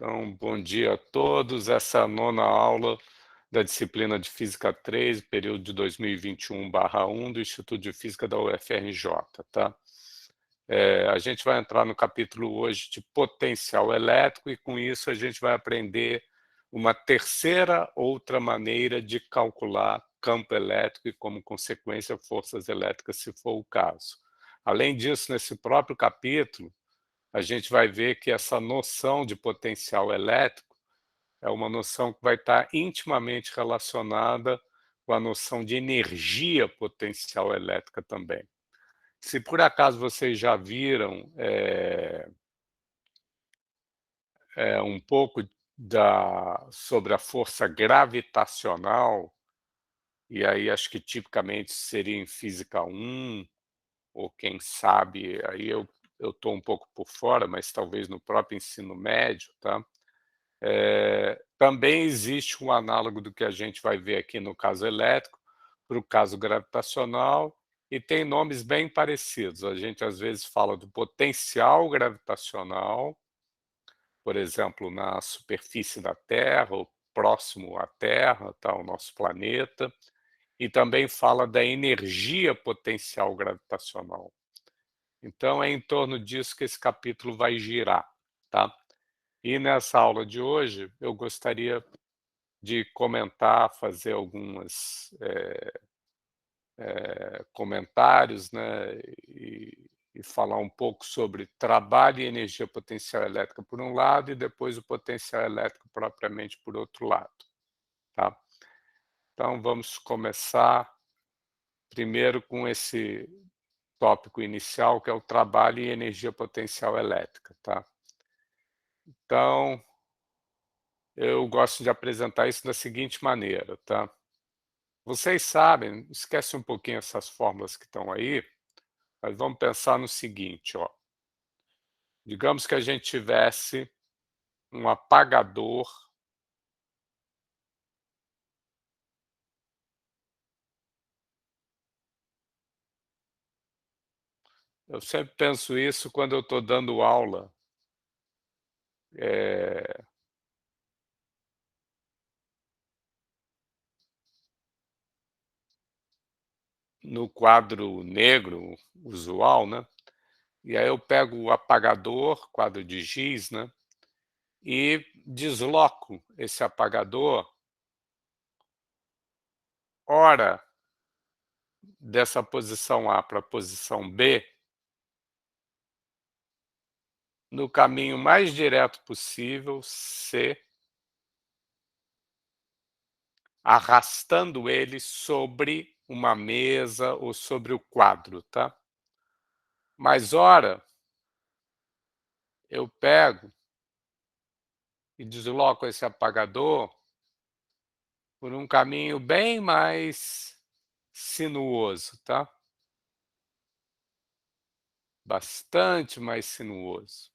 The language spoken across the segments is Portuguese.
Então, bom dia a todos. Essa é a nona aula da disciplina de Física 3, período de 2021/1 do Instituto de Física da UFRJ, tá? A gente vai entrar no capítulo hoje de potencial elétrico e com isso a gente vai aprender uma terceira outra maneira de calcular campo elétrico e, como consequência, forças elétricas, se for o caso. Além disso, nesse próprio capítulo, a gente vai ver que essa noção de potencial elétrico é uma noção que vai estar intimamente relacionada com a noção de energia potencial elétrica também. Se por acaso vocês já viram um pouco sobre a força gravitacional, e aí acho que tipicamente seria em Física 1, ou quem sabe, aí eu estou um pouco por fora, mas talvez no próprio ensino médio, tá? Também existe um análogo do que a gente vai ver aqui no caso elétrico, para o caso gravitacional, e tem nomes bem parecidos. A gente às vezes fala do potencial gravitacional, por exemplo, na superfície da Terra, ou próximo à Terra, tá, o nosso planeta, e também fala da energia potencial gravitacional. Então é em torno disso que esse capítulo vai girar, tá? E nessa aula de hoje, eu gostaria de comentar, fazer algumas comentários, né, e falar um pouco sobre trabalho e energia potencial elétrica por um lado e depois o potencial elétrico propriamente por outro lado, tá? Então vamos começar primeiro com esse tópico inicial, que é o trabalho e energia potencial elétrica, tá? Então, eu gosto de apresentar isso da seguinte maneira, tá? Vocês sabem, esquece um pouquinho essas fórmulas que estão aí, mas vamos pensar no seguinte, ó. Digamos que a gente tivesse um apagador eu sempre penso isso quando eu estou dando aula, eh, no quadro negro usual, né, e aí eu pego o apagador, quadro de giz, né, e desloco esse apagador, ora dessa posição A para a posição B, no caminho mais direto possível, C, arrastando ele sobre uma mesa ou sobre o quadro, tá? Mas ora, eu pego e desloco esse apagador por um caminho bem mais sinuoso, tá? Bastante mais sinuoso,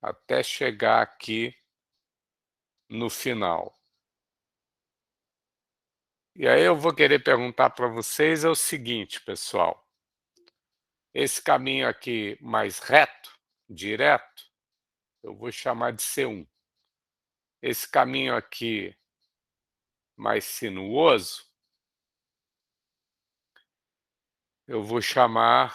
até chegar aqui no final. E aí eu vou querer perguntar para vocês é o seguinte, pessoal: esse caminho aqui mais reto, direto, eu vou chamar de C1. Esse caminho aqui mais sinuoso, eu vou chamar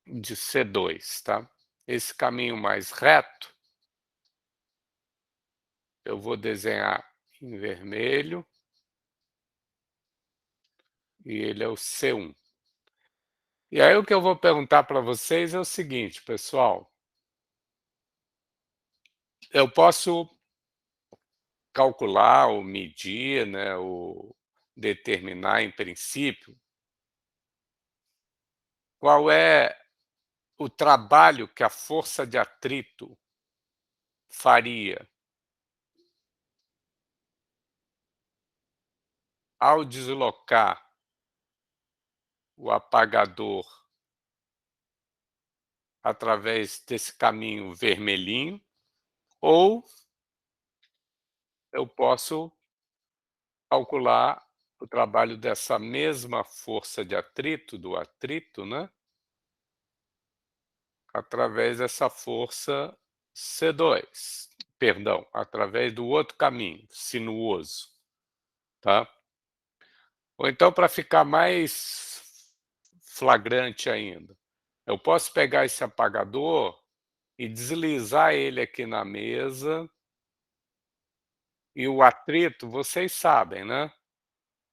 de C2, tá? Esse caminho mais reto, eu vou desenhar em vermelho, e ele é o C1. E aí o que eu vou perguntar para vocês é o seguinte, pessoal: eu posso calcular ou medir, né, ou determinar, em princípio, qual é o trabalho que a força de atrito faria ao deslocar o apagador através desse caminho vermelhinho, ou eu posso calcular o trabalho dessa mesma força de atrito, do atrito, né, através dessa força C2, perdão, através do outro caminho, sinuoso, tá. Ou então, para ficar mais flagrante ainda, eu posso pegar esse apagador e deslizar ele aqui na mesa, e o atrito, vocês sabem, né,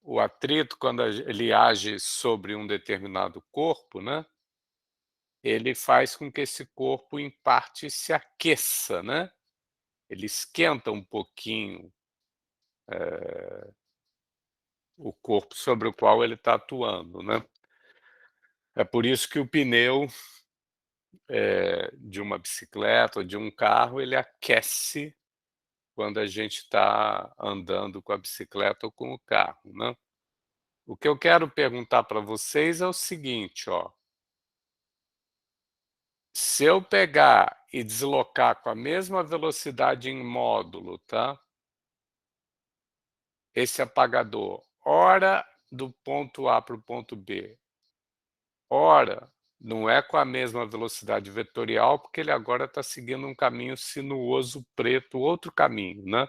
o atrito quando ele age sobre um determinado corpo, né, ele faz com que esse corpo, em parte, se aqueça, né, ele esquenta um pouquinho, o corpo sobre o qual ele está atuando, né. É por isso que o pneu, de uma bicicleta ou de um carro, ele aquece quando a gente está andando com a bicicleta ou com o carro, né. O que eu quero perguntar para vocês é o seguinte, ó, se eu pegar e deslocar com a mesma velocidade em módulo, tá, esse apagador, ora do ponto A para o ponto B, ora não é com a mesma velocidade vetorial, porque ele agora está seguindo um caminho sinuoso preto, outro caminho, né.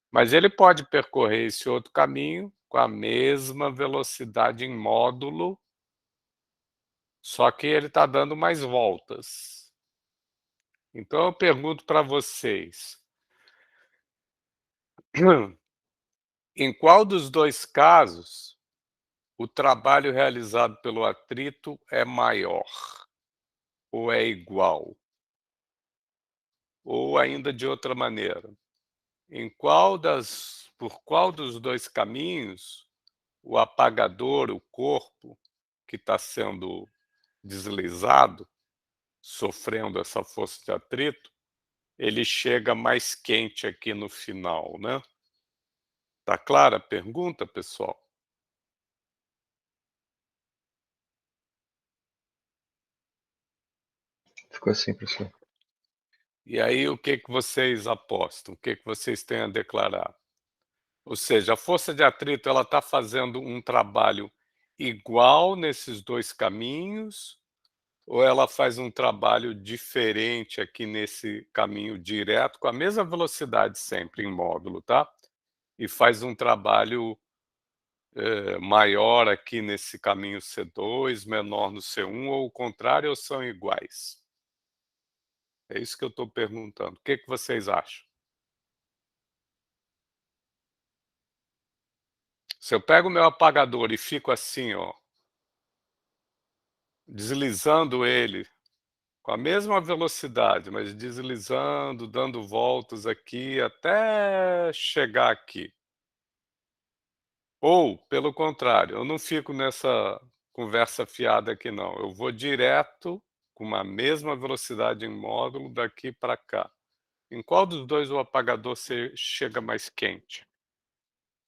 Mas ele pode percorrer esse outro caminho com a mesma velocidade em módulo, só que ele está dando mais voltas. Então eu pergunto para vocês, em qual dos 2 casos o trabalho realizado pelo atrito é maior ou é igual? Ou ainda de outra maneira, por qual dos 2 caminhos o apagador, o corpo que está sendo deslizado, sofrendo essa força de atrito, ele chega mais quente aqui no final, né. Tá clara a pergunta, pessoal? Ficou assim, professor. E aí o que que vocês apostam? O que que vocês têm a declarar? Ou seja, a força de atrito ela está fazendo um trabalho igual nesses 2 caminhos, ou ela faz um trabalho diferente aqui nesse caminho direto, com a mesma velocidade sempre em módulo, tá? E faz um trabalho, maior aqui nesse caminho C2, menor no C1, ou o contrário, ou são iguais? É isso que eu estou perguntando. O que que vocês acham? Se eu pego o meu apagador e fico assim, ó, deslizando ele com a mesma velocidade, mas deslizando, dando voltas aqui até chegar aqui. Ou, pelo contrário, eu não fico nessa conversa fiada aqui não, eu vou direto com uma mesma velocidade em módulo daqui para cá. Em qual dos 2 o apagador chega mais quente?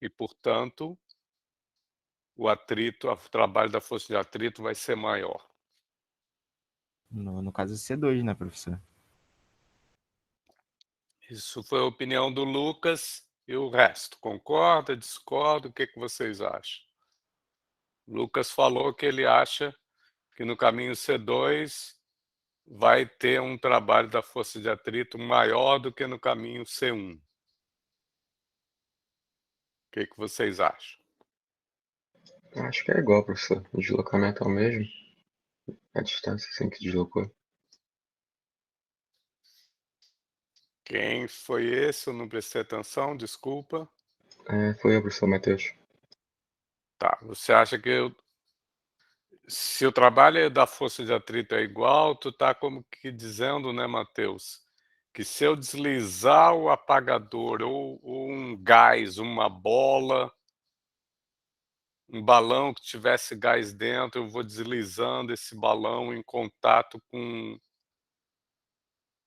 E, portanto, o trabalho da força de atrito vai ser maior. No caso, C2, né, professor? Isso foi a opinião do Lucas e o resto, concorda, discorda, o que que vocês acham? Lucas falou que ele acha que no caminho C2 vai ter um trabalho da força de atrito maior do que no caminho C1. O que que vocês acham? Acho que é igual, professor. O deslocamento é o mesmo. A distância, assim, que deslocou. Quem foi esse? Eu não prestei atenção, desculpa. Foi eu, professor Matheus. Tá, você acha que se o trabalho da força de atrito é igual, tu tá como que dizendo, né, Matheus, que se eu deslizar o apagador ou um gás, uma bola, um balão que tivesse gás dentro, eu vou deslizando esse balão em contato com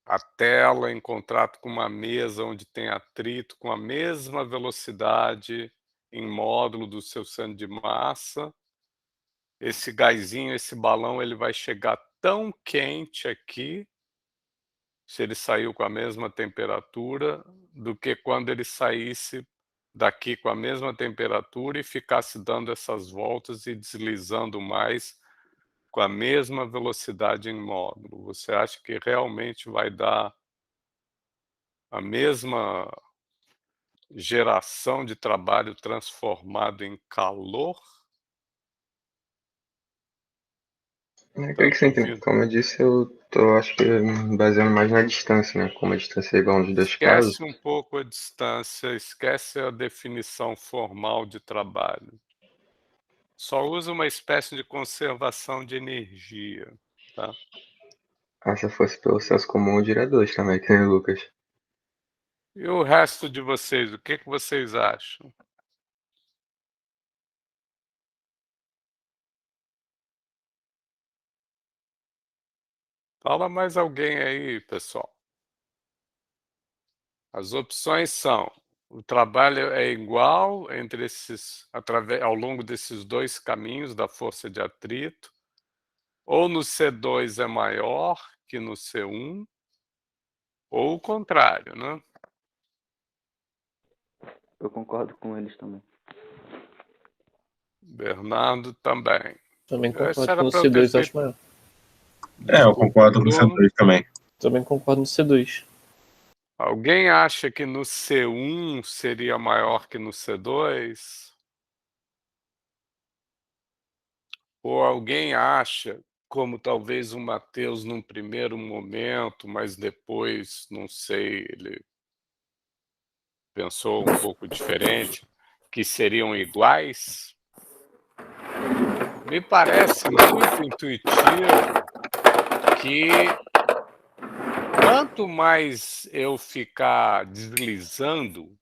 a tela, em contato com uma mesa onde tem atrito, com a mesma velocidade em módulo do seu centro de massa, esse gásinho, esse balão, ele vai chegar tão quente aqui, se ele saiu com a mesma temperatura, do que quando ele saísse daqui com a mesma temperatura e ficasse dando essas voltas e deslizando mais com a mesma velocidade em módulo? Você acha que realmente vai dar a mesma geração de trabalho transformado em calor? Eu Tá creio que me sim, ouvindo? como eu disse, eu tô, acho que me baseando mais na distância, né? Como a distância é igual nos dois casos, Esquece um pouco a distância, esquece a definição formal de trabalho. Só usa uma espécie de conservação de energia, tá? se fosse pelo senso comum, eu diria dois também, que nem o Lucas. E o resto de vocês, o que vocês acham? Fala mais alguém aí, pessoal. As opções são: o trabalho é igual entre esses ao longo desses 2 caminhos da força de atrito, ou no C2 é maior que no C1, ou o contrário, né. Eu concordo com eles também. Bernardo também. Também Essa concordo que era no para eu ter C2 acho feito. maior. Eu Desculpa, concordo com o Bruno. C2 também. Também concordo no C2. Alguém acha que no C1 seria maior que no C2? Ou alguém acha, como talvez o Matheus num primeiro momento, mas depois, não sei, ele pensou um pouco diferente, que seriam iguais? Me parece muito intuitivo que quanto mais eu ficar deslizando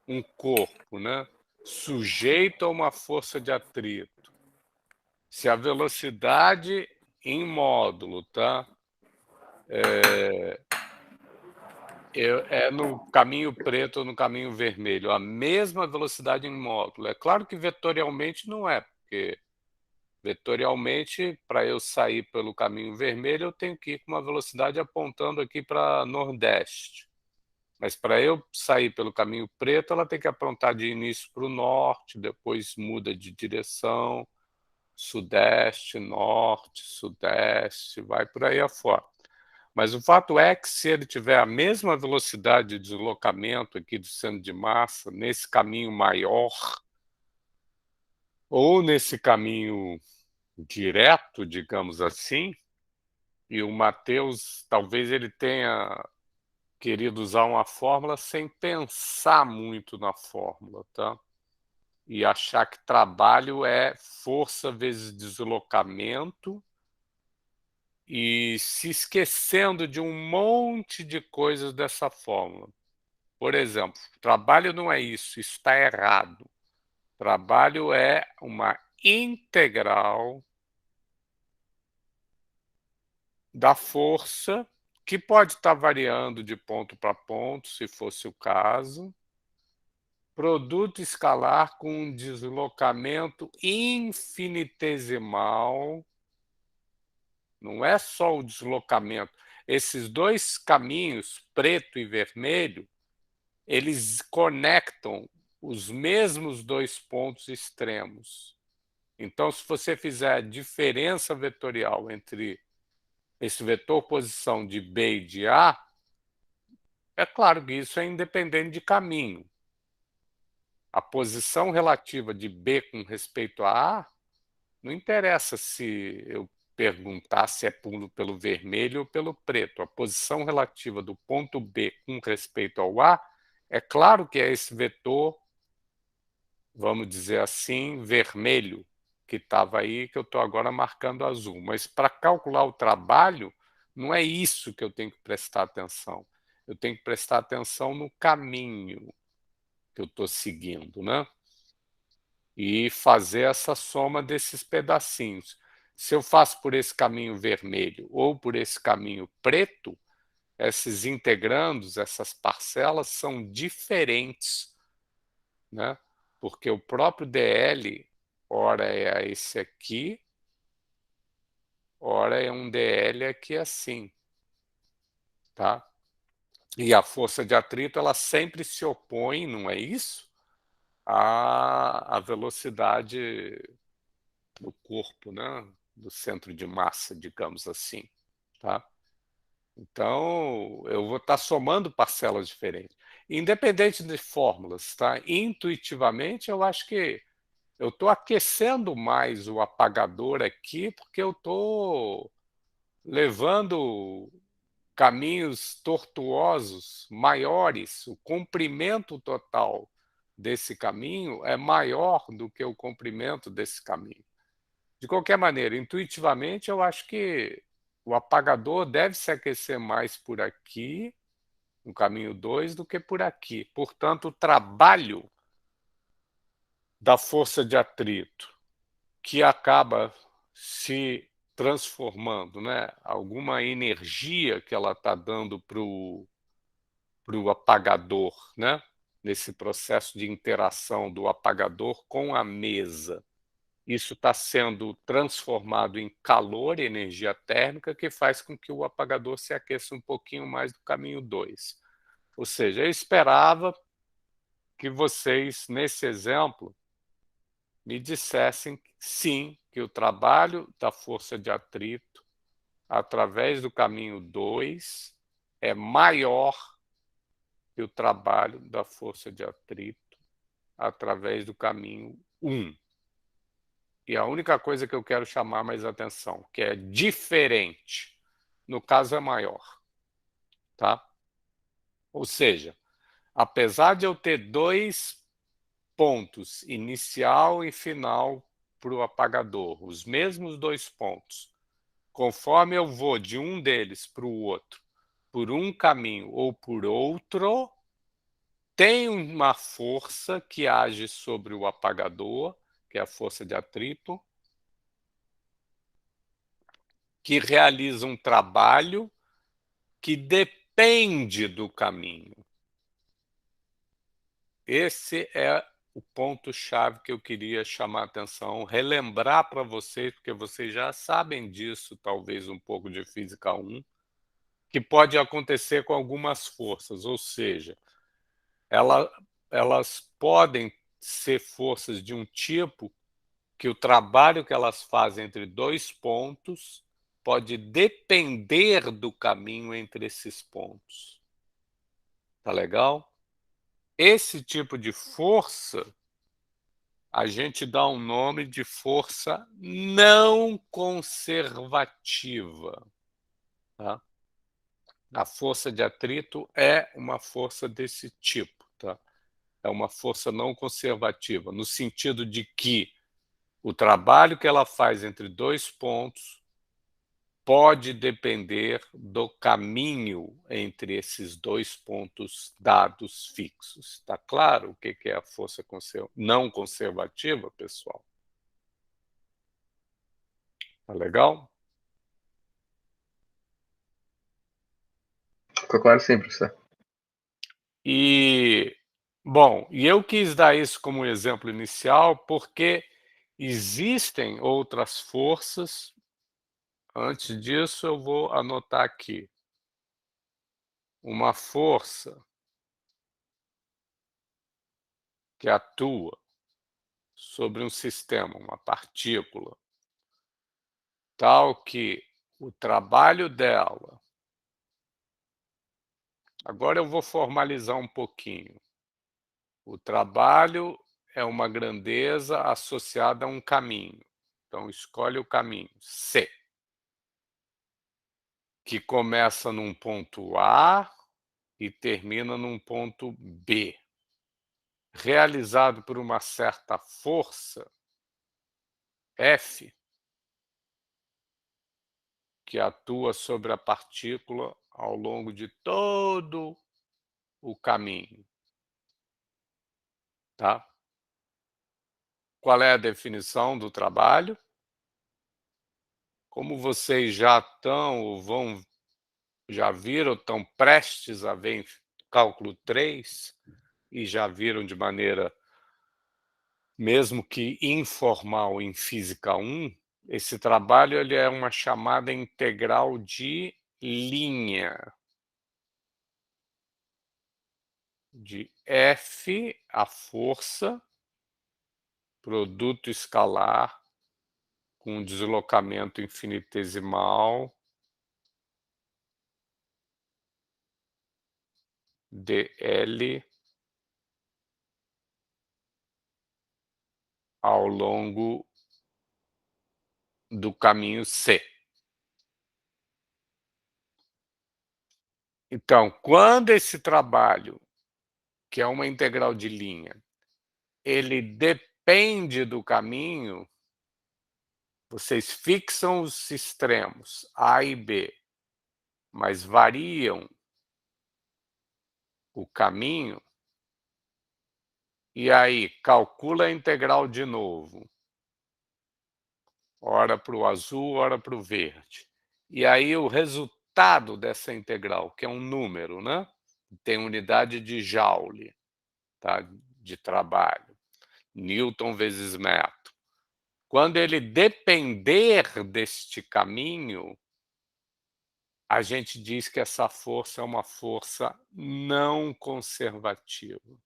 um corpo, né, sujeito a uma força de atrito, se a velocidade em módulo, tá, é no caminho preto ou no caminho vermelho, a mesma velocidade em módulo. É claro que vetorialmente não é, porque vetorialmente, para eu sair pelo caminho vermelho, eu tenho que ir com uma velocidade apontando aqui para nordeste. Mas para eu sair pelo caminho preto, ela tem que apontar de início para o norte, depois muda de direção, sudeste, norte, sudeste, vai por aí afora. Mas o fato é que se ele tiver a mesma velocidade de deslocamento aqui do centro de massa, nesse caminho maior, ou nesse caminho direto, digamos assim, e o Matheus, talvez ele tenha querido usar uma fórmula sem pensar muito na fórmula, tá? E achar que trabalho é força vezes deslocamento e se esquecendo de um monte de coisas dessa fórmula. Por exemplo, trabalho não é isso está errado. Trabalho é uma integral da força, que pode estar variando de ponto para ponto, se fosse o caso, produto escalar com um deslocamento infinitesimal, não é só o deslocamento. Esses dois caminhos, preto e vermelho, eles conectam os mesmos dois pontos extremos. Então, se você fizer a diferença vetorial entre esse vetor posição de B e de A, é claro que isso é independente de caminho. A posição relativa de B com respeito a A, não interessa se eu perguntar se é pelo vermelho ou pelo preto. A posição relativa do ponto B com respeito ao A, é claro que é esse vetor, vamos dizer assim, vermelho, que estava aí, que eu estou agora marcando azul. Mas para calcular o trabalho, não é isso que eu tenho que prestar atenção. Eu tenho que prestar atenção no caminho que eu estou seguindo, né? E fazer essa soma desses pedacinhos. Se eu faço por esse caminho vermelho ou por esse caminho preto, esses integrandos, essas parcelas são diferentes, né? Porque o próprio DL, ora é esse aqui, ora é um DL aqui assim, tá? E a força de atrito, ela sempre se opõe, não é isso? a velocidade do corpo, né, do centro de massa, digamos assim, tá. Então, eu vou estar somando parcelas diferentes, independente de fórmulas, tá. Intuitivamente, eu acho que eu estou aquecendo mais o apagador aqui, porque eu estou levando caminhos tortuosos maiores, o comprimento total desse caminho é maior do que o comprimento desse caminho. De qualquer maneira, intuitivamente, eu acho que o apagador deve se aquecer mais por aqui, no caminho 2, do que por aqui. Portanto, o trabalho da força de atrito, que acaba se transformando, né, alguma energia que ela está dando para o apagador, né, nesse processo de interação do apagador com a mesa. Isso está sendo transformado em calor, energia térmica, que faz com que o apagador se aqueça um pouquinho mais do caminho 2. Ou seja, eu esperava que vocês, nesse exemplo, me dissessem sim, que o trabalho da força de atrito através do caminho 2 é maior que o trabalho da força de atrito através do caminho 1. E a única coisa que eu quero chamar mais atenção, que é diferente, no caso é maior, tá? Ou seja, apesar de eu ter 2 pontos, inicial e final, para o apagador, os mesmos 2 pontos, conforme eu vou de um deles para o outro, por um caminho ou por outro, tem uma força que age sobre o apagador, que é a força de atrito, que realiza um trabalho que depende do caminho. Esse é o ponto-chave que eu queria chamar a atenção, relembrar para vocês, porque vocês já sabem disso, talvez um pouco de Física 1, que pode acontecer com algumas forças, ou seja, elas podem ser forças de um tipo que o trabalho que elas fazem entre 2 pontos pode depender do caminho entre esses pontos. Tá legal? Esse tipo de força, a gente dá um nome de força não conservativa, tá? A força de atrito é uma força desse tipo, tá? É uma força não conservativa, no sentido de que o trabalho que ela faz entre 2 pontos pode depender do caminho entre esses 2 pontos dados fixos. Está claro o que é a força não conservativa, pessoal? Tá legal? Ficou claro sim, professor. Bom, eu quis dar isso como exemplo inicial porque existem outras forças. Antes disso, eu vou anotar aqui. Uma força que atua sobre um sistema, uma partícula, tal que o trabalho dela. Agora eu vou formalizar um pouquinho. O trabalho é uma grandeza associada a um caminho. Então, escolhe o caminho C, que começa num ponto A e termina num ponto B. Realizado por uma certa força, F, que atua sobre a partícula ao longo de todo o caminho. Tá? Qual é a definição do trabalho? Como vocês já estão ou já viram, estão prestes a ver em cálculo 3 e já viram de maneira, mesmo que informal, em Física 1, esse trabalho ele é uma chamada integral de linha. De F, a força, produto escalar com deslocamento infinitesimal dl ao longo do caminho C. Então, quando esse trabalho, que é uma integral de linha, ele depende do caminho, vocês fixam os extremos A e B, mas variam o caminho, e aí calcula a integral de novo, ora para o azul, ora para o verde. E aí o resultado dessa integral, que é um número, né? Tem unidade de Joule, tá? De trabalho, Newton vezes metro. Quando ele depender deste caminho, a gente diz que essa força é uma força não conservativa.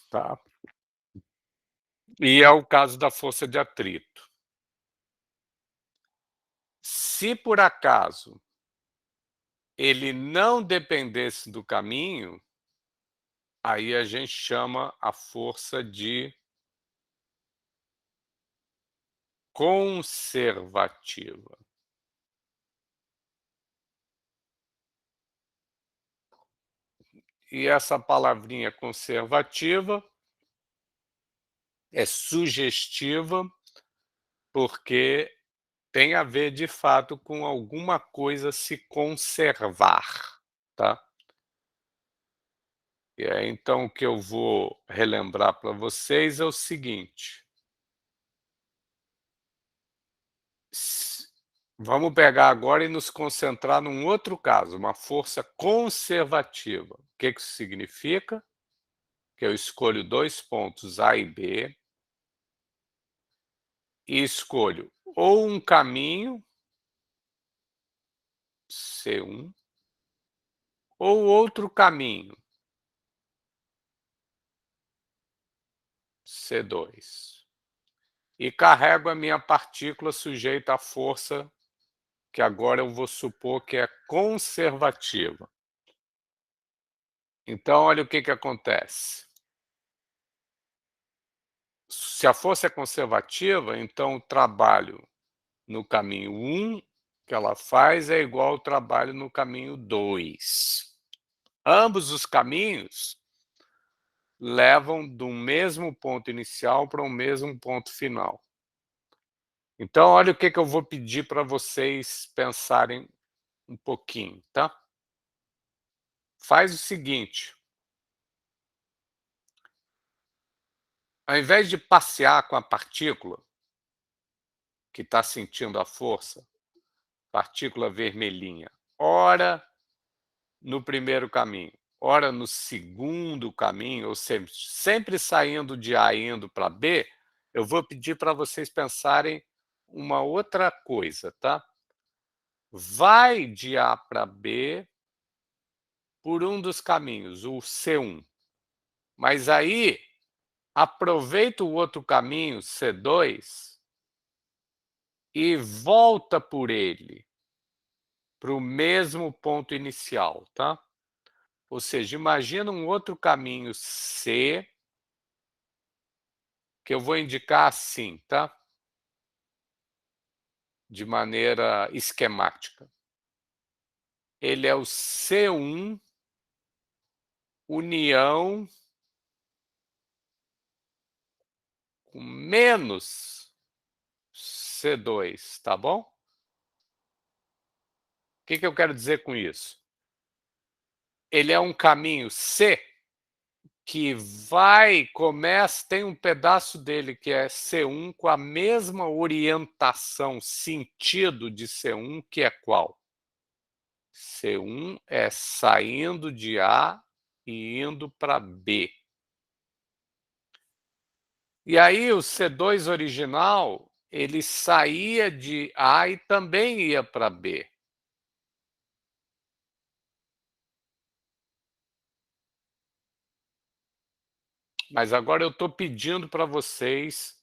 Tá? E é o caso da força de atrito. Se por acaso ele não dependesse do caminho, aí a gente chama a força de conservativa. E essa palavrinha conservativa é sugestiva porque tem a ver, de fato, com alguma coisa se conservar, tá? E aí, então, o que eu vou relembrar para vocês é o seguinte. Vamos pegar agora e nos concentrar num outro caso, uma força conservativa. O que isso significa? Que eu escolho 2 pontos A e B e escolho ou um caminho, C1, ou outro caminho, C2. E carrego a minha partícula sujeita à força que agora eu vou supor que é conservativa. Então, olha o que acontece. Se a força é conservativa, então o trabalho no caminho 1 que ela faz é igual ao trabalho no caminho 2. Ambos os caminhos levam do mesmo ponto inicial para o mesmo ponto final. Então, olha o que eu vou pedir para vocês pensarem um pouquinho, tá? Faz o seguinte. Ao invés de passear com a partícula que está sentindo a força, partícula vermelhinha, ora no primeiro caminho, ora no segundo caminho, ou seja, sempre saindo de A e indo para B, eu vou pedir para vocês pensarem uma outra coisa, tá? Vai de A para B por um dos caminhos, o C1. Mas aí, aproveita o outro caminho, C2, e volta por ele para o mesmo ponto inicial, tá? Ou seja, imagina um outro caminho C, que eu vou indicar assim, tá? De maneira esquemática. Ele é o C1 união com menos C2, tá bom? O que eu quero dizer com isso? Ele é um caminho C que tem um pedaço dele que é C1 com a mesma orientação, sentido de C1, que é qual? C1 é saindo de A e indo para B. E aí o C2 original, ele saía de A e também ia para B. Mas agora eu estou pedindo para vocês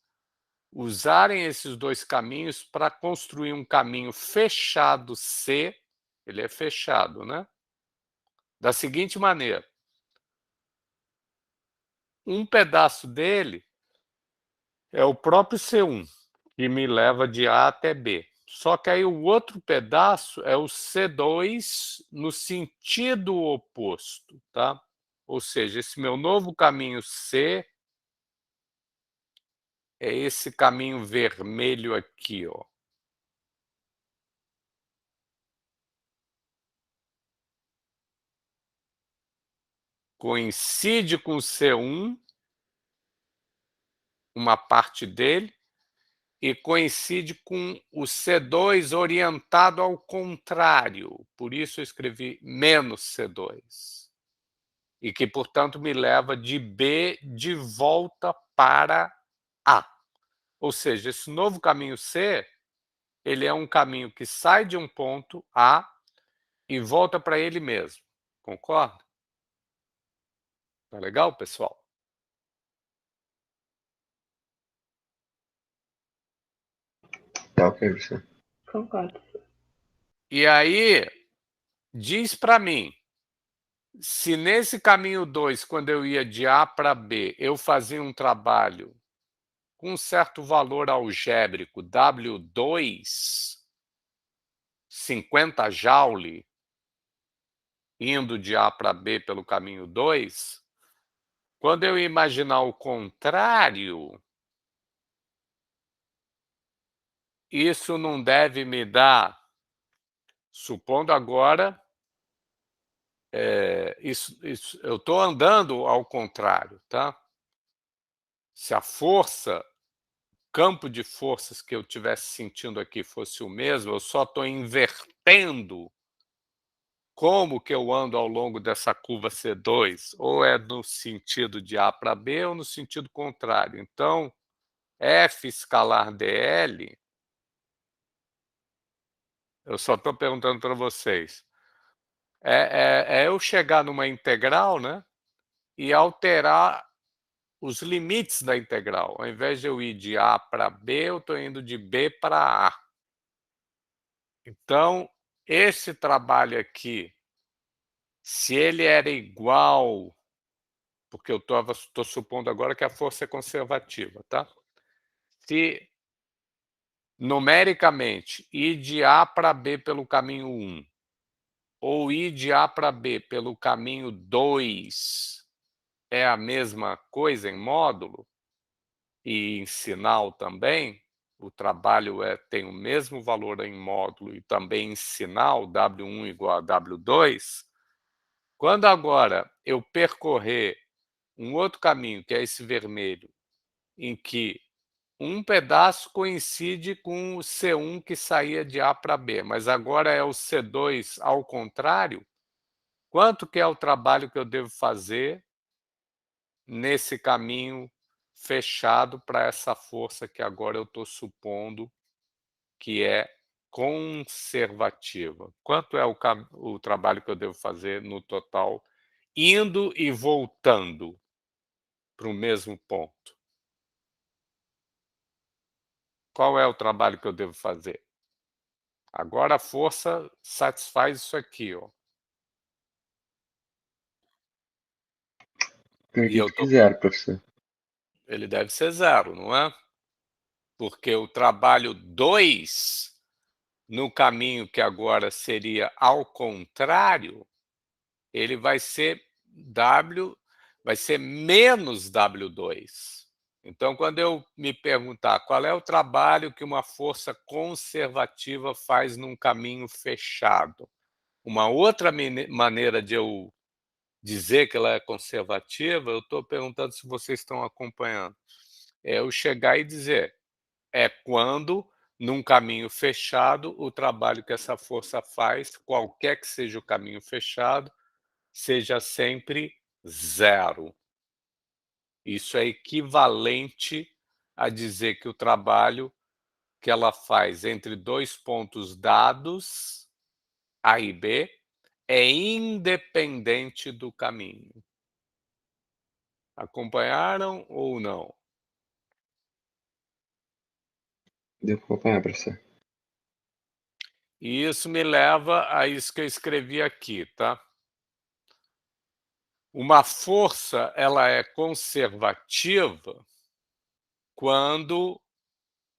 usarem esses dois caminhos para construir um caminho fechado C, ele é fechado, né? Da seguinte maneira. Um pedaço dele é o próprio C1, que me leva de A até B. Só que aí o outro pedaço é o C2 no sentido oposto, tá? Ou seja, esse meu novo caminho C é esse caminho vermelho aqui, ó. Coincide com o C1, uma parte dele, e coincide com o C2 orientado ao contrário. Por isso eu escrevi menos C2. E que, portanto, me leva de B de volta para A. Ou seja, esse novo caminho C, ele é um caminho que sai de um ponto A e volta para ele mesmo. Concorda? Tá legal, pessoal? Tá ok, professor. Concordo. E aí, diz para mim, se nesse caminho 2, quando eu ia de A para B, eu fazia um trabalho com um certo valor algébrico, W2, 50 joule, indo de A para B pelo caminho 2, quando eu imaginar o contrário, isso não deve me dar, supondo agora, eu estou andando ao contrário, tá? Se a força, campo de forças que eu estivesse sentindo aqui fosse o mesmo, eu só estou invertendo como que eu ando ao longo dessa curva C2, ou é no sentido de A para B ou no sentido contrário. Então, F escalar dl, eu só estou perguntando para vocês, é eu chegar numa integral, né, e alterar os limites da integral. Ao invés de eu ir de A para B, eu estou indo de B para A. Então, esse trabalho aqui, se ele era igual, porque eu estou supondo agora que a força é conservativa, tá? Se numericamente ir de A para B pelo caminho 1 ou ir de A para B pelo caminho 2 é a mesma coisa em módulo e em sinal também, o trabalho tem o mesmo valor em módulo e também em sinal, W1 igual a W2, quando agora eu percorrer um outro caminho, que é esse vermelho, em que um pedaço coincide com o C1 que saía de A para B, mas agora é o C2 ao contrário, quanto que é o trabalho que eu devo fazer nesse caminho fechado para essa força que agora eu estou supondo que é conservativa? Quanto é o trabalho que eu devo fazer no total, indo e voltando para o mesmo ponto? Qual é o trabalho que eu devo fazer? Agora a força satisfaz isso aqui, ó. E eu Acredito que tô, zero, professor. ele deve ser zero, não é? Porque o trabalho 2, no caminho que agora seria ao contrário, ele vai ser menos W2. Então, quando eu me perguntar qual é o trabalho que uma força conservativa faz num caminho fechado, uma outra maneira de eu dizer que ela é conservativa, eu estou perguntando se vocês estão acompanhando. É eu chegar e dizer, é quando, num caminho fechado, o trabalho que essa força faz, qualquer que seja o caminho fechado, seja sempre zero. Isso é equivalente a dizer que o trabalho que ela faz entre dois pontos dados, A e B, é independente do caminho. Acompanharam ou não? Deu para acompanhar, professor. E isso me leva a isso que eu escrevi aqui, tá? Uma força, ela é conservativa quando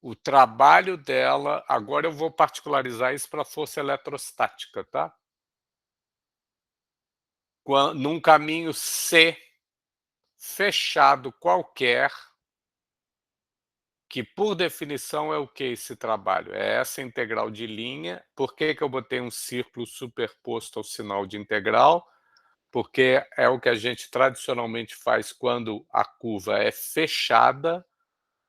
o trabalho dela, agora eu vou particularizar isso para a força eletrostática, tá? Num caminho C fechado qualquer, que por definição é o que esse trabalho? É essa integral de linha. Por que que eu botei um círculo superposto ao sinal de integral? Porque é o que a gente tradicionalmente faz quando a curva é fechada.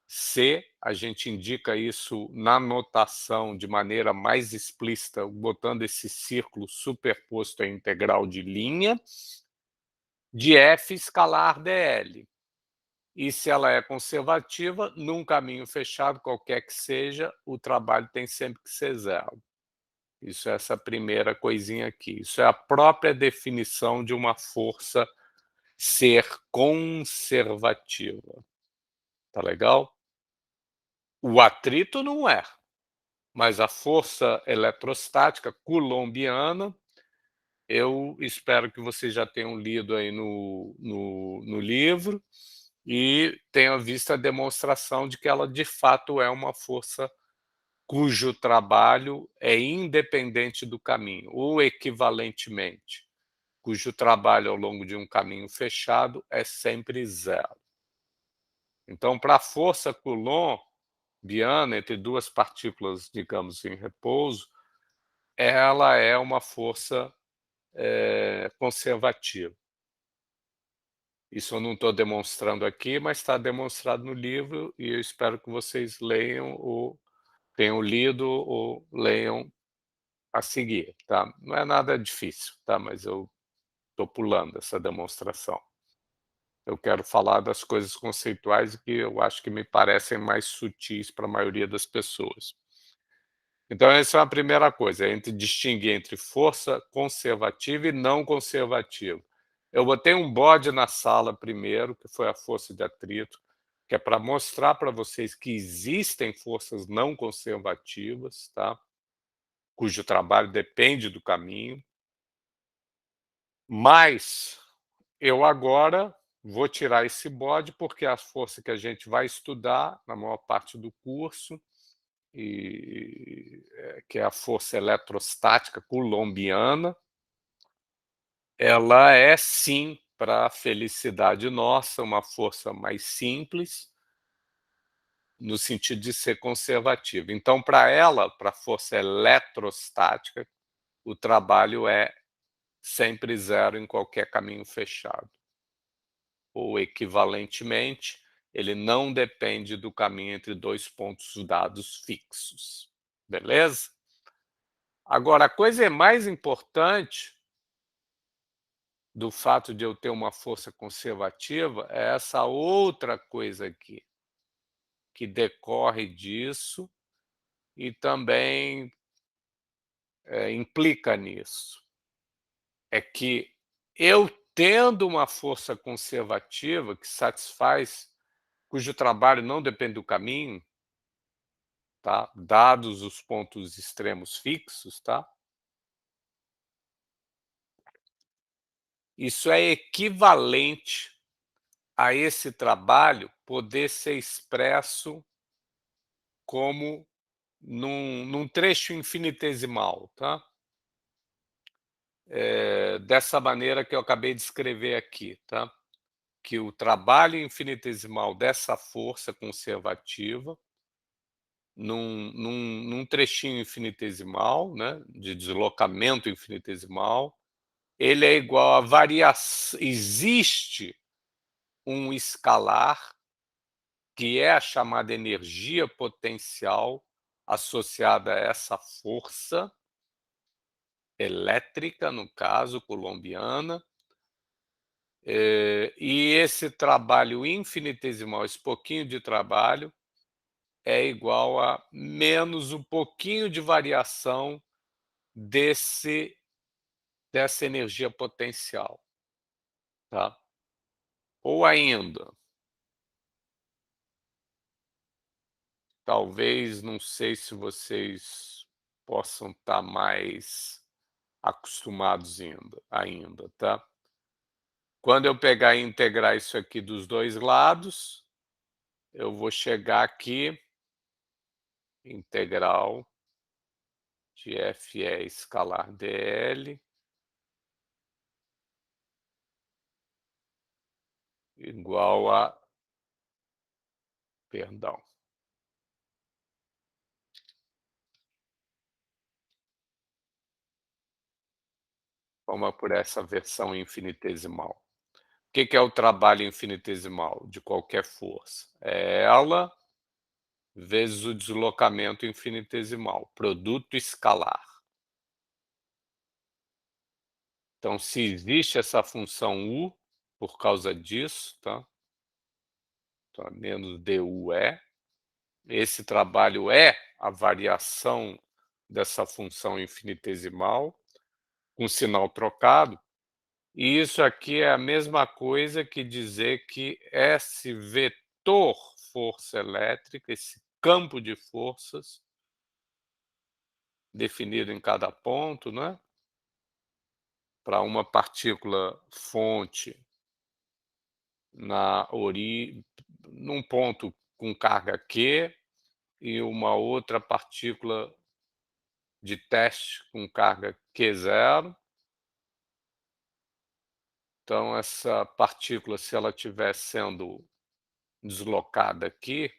C, a gente indica isso na notação de maneira mais explícita, botando esse círculo superposto à integral de linha, de F escalar dl. E se ela é conservativa, num caminho fechado, qualquer que seja, o trabalho tem sempre que ser zero. Isso é essa primeira coisinha aqui. Isso é a própria definição de uma força ser conservativa. Tá legal? O atrito não é, mas a força eletrostática coulombiana, eu espero que vocês já tenham lido aí no livro e tenham visto a demonstração de que ela, de fato, é uma força cujo trabalho é independente do caminho, ou equivalentemente, cujo trabalho ao longo de um caminho fechado é sempre zero. Então, para a força coulombiana entre duas partículas, digamos, em repouso, ela é uma força conservativa. Isso eu não estou demonstrando aqui, mas está demonstrado no livro e eu espero que vocês leiam ou tenham lido ou leiam a seguir, tá? Não é nada difícil, tá? Mas eu estou pulando essa demonstração. Eu quero falar das coisas conceituais que eu acho que me parecem mais sutis para a maioria das pessoas. Então essa é a primeira coisa, distinguir entre força conservativa e não conservativa. Eu botei um bode na sala primeiro, que foi a força de atrito, que é para mostrar para vocês que existem forças não conservativas, tá? Cujo trabalho depende do caminho. Mas eu agora vou tirar esse bode, porque é a força que a gente vai estudar na maior parte do curso, que é a força eletrostática coulombiana. Ela é sim, para a felicidade nossa, uma força mais simples, no sentido de ser conservativa. Então, para ela, para a força eletrostática, o trabalho é sempre zero em qualquer caminho fechado. Ou, equivalentemente, ele não depende do caminho entre dois pontos dados fixos. Beleza? Agora, a coisa mais importante do fato de eu ter uma força conservativa é essa outra coisa aqui, que decorre disso e também implica nisso. É que eu tendo uma força conservativa que satisfaz, cujo trabalho não depende do caminho, tá? Dados os pontos extremos fixos, tá? Isso é equivalente a esse trabalho poder ser expresso como num trecho infinitesimal, tá? Dessa maneira que eu acabei de escrever aqui, tá? Que o trabalho infinitesimal dessa força conservativa, num trechinho infinitesimal, né, de deslocamento infinitesimal, ele é igual a variação. Existe um escalar, que é a chamada energia potencial associada a essa força elétrica, no caso, coulombiana, e esse trabalho infinitesimal, esse pouquinho de trabalho, é igual a menos um pouquinho de variação dessa energia potencial, tá? Ou ainda, talvez, não sei se vocês possam estar mais acostumados ainda, tá? Quando eu pegar e integrar isso aqui dos 2 lados, eu vou chegar aqui, integral de FE escalar dl igual a, perdão, vamos por essa versão infinitesimal. O que é o trabalho infinitesimal de qualquer força? É ela vezes o deslocamento infinitesimal, produto escalar. Então, se existe essa função u, por causa disso, tá? Então, menos due, esse trabalho é a variação dessa função infinitesimal, com sinal trocado, e isso aqui é a mesma coisa que dizer que esse vetor força elétrica, esse campo de forças, definido em cada ponto, né? Para uma partícula fonte num ponto com carga Q e uma outra partícula de teste com carga Q0. Então essa partícula, se ela estiver sendo deslocada aqui,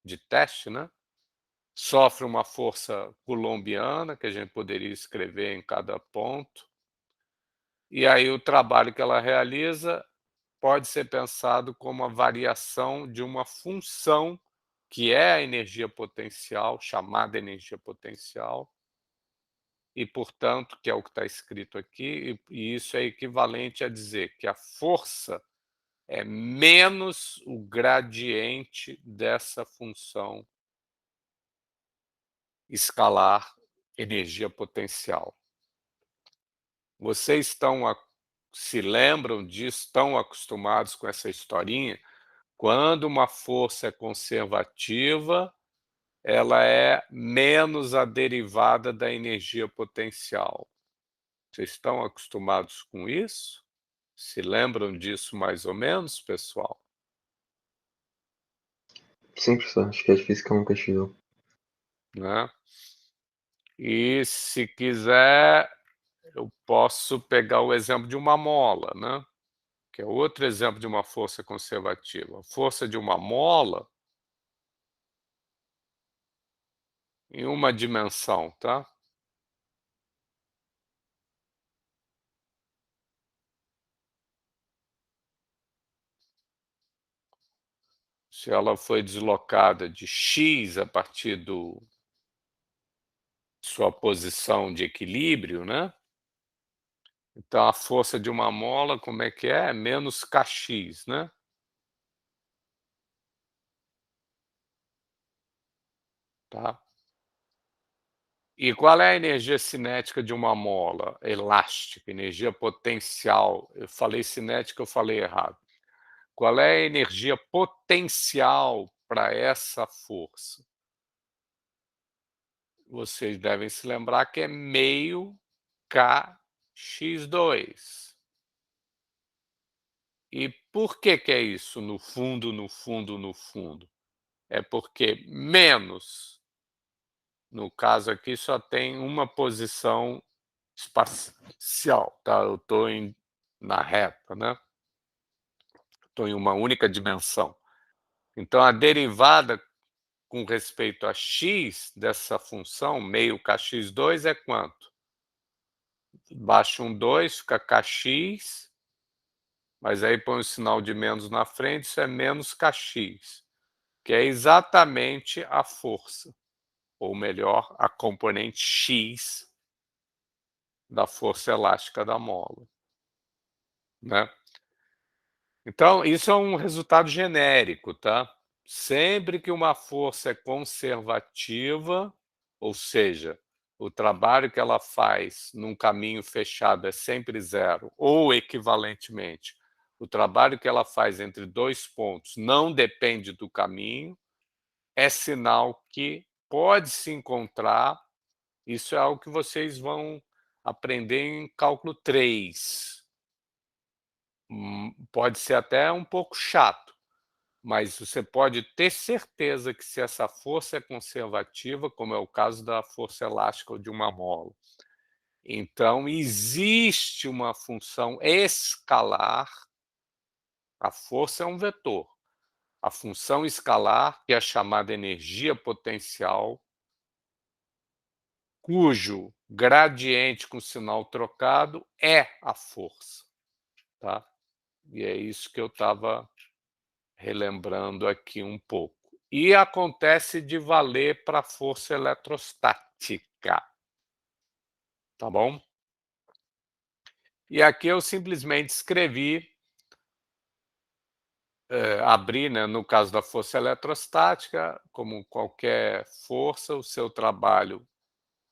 de teste, né, sofre uma força coulombiana, que a gente poderia escrever em cada ponto, e aí o trabalho que ela realiza pode ser pensado como a variação de uma função que é a energia potencial, chamada energia potencial, e, portanto, que é o que está escrito aqui, e isso é equivalente a dizer que a força é menos o gradiente dessa função escalar energia potencial. Vocês se lembram disso, estão acostumados com essa historinha? Quando uma força é conservativa, ela é menos a derivada da energia potencial. Vocês estão acostumados com isso? Se lembram disso mais ou menos, pessoal? Sim, professor. Acho que é difícil que eu nunca estudou. Né? E se quiser, eu posso pegar o exemplo de uma mola, né? Que é outro exemplo de uma força conservativa. A força de uma mola em uma dimensão, tá? Se ela foi deslocada de x a partir do sua posição de equilíbrio, né? Então a força de uma mola, como é que é? Menos kx, né? Tá? E qual é a energia cinética de uma mola elástica, energia potencial? Eu falei cinética, eu falei errado. Qual é a energia potencial para essa força? Vocês devem se lembrar que é meio kx2. E por que é isso, no fundo, no fundo, no fundo? É porque menos, no caso aqui, só tem uma posição espacial, tá? Eu estou na reta, né? Estou em uma única dimensão. Então, a derivada com respeito a x dessa função, meio kx2, é quanto? Baixa um 2, fica kx, mas aí põe o sinal de menos na frente, isso é menos kx, que é exatamente a força, ou melhor, a componente x da força elástica da mola, né? Então, isso é um resultado genérico, tá? Sempre que uma força é conservativa, ou seja, o trabalho que ela faz num caminho fechado é sempre zero, ou equivalentemente, o trabalho que ela faz entre 2 pontos não depende do caminho, é sinal que pode se encontrar. Isso é algo que vocês vão aprender em cálculo 3. Pode ser até um pouco chato, mas você pode ter certeza que se essa força é conservativa, como é o caso da força elástica ou de uma mola, então existe uma função escalar, a força é um vetor, a função escalar, que é a chamada energia potencial, cujo gradiente com sinal trocado é a força, tá? E é isso que eu estava relembrando aqui um pouco. E acontece de valer para a força eletrostática, tá bom? E aqui eu simplesmente escrevi, abri, né, no caso da força eletrostática, como qualquer força, o seu trabalho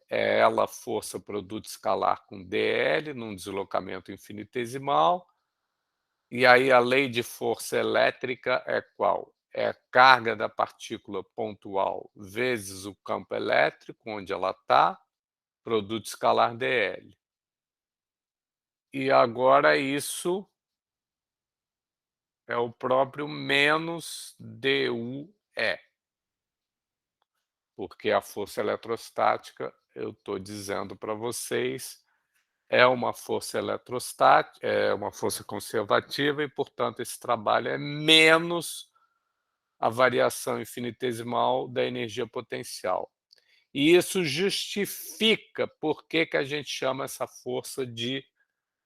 é ela, força produto escalar com dl, num deslocamento infinitesimal. E aí a lei de força elétrica é qual? É a carga da partícula pontual vezes o campo elétrico, onde ela está, produto escalar dl. E agora isso é o próprio menos dUE, porque a força eletrostática, eu estou dizendo para vocês, é uma força eletrostática, é uma força conservativa e, portanto, esse trabalho é menos a variação infinitesimal da energia potencial. E isso justifica por que a gente chama essa força de,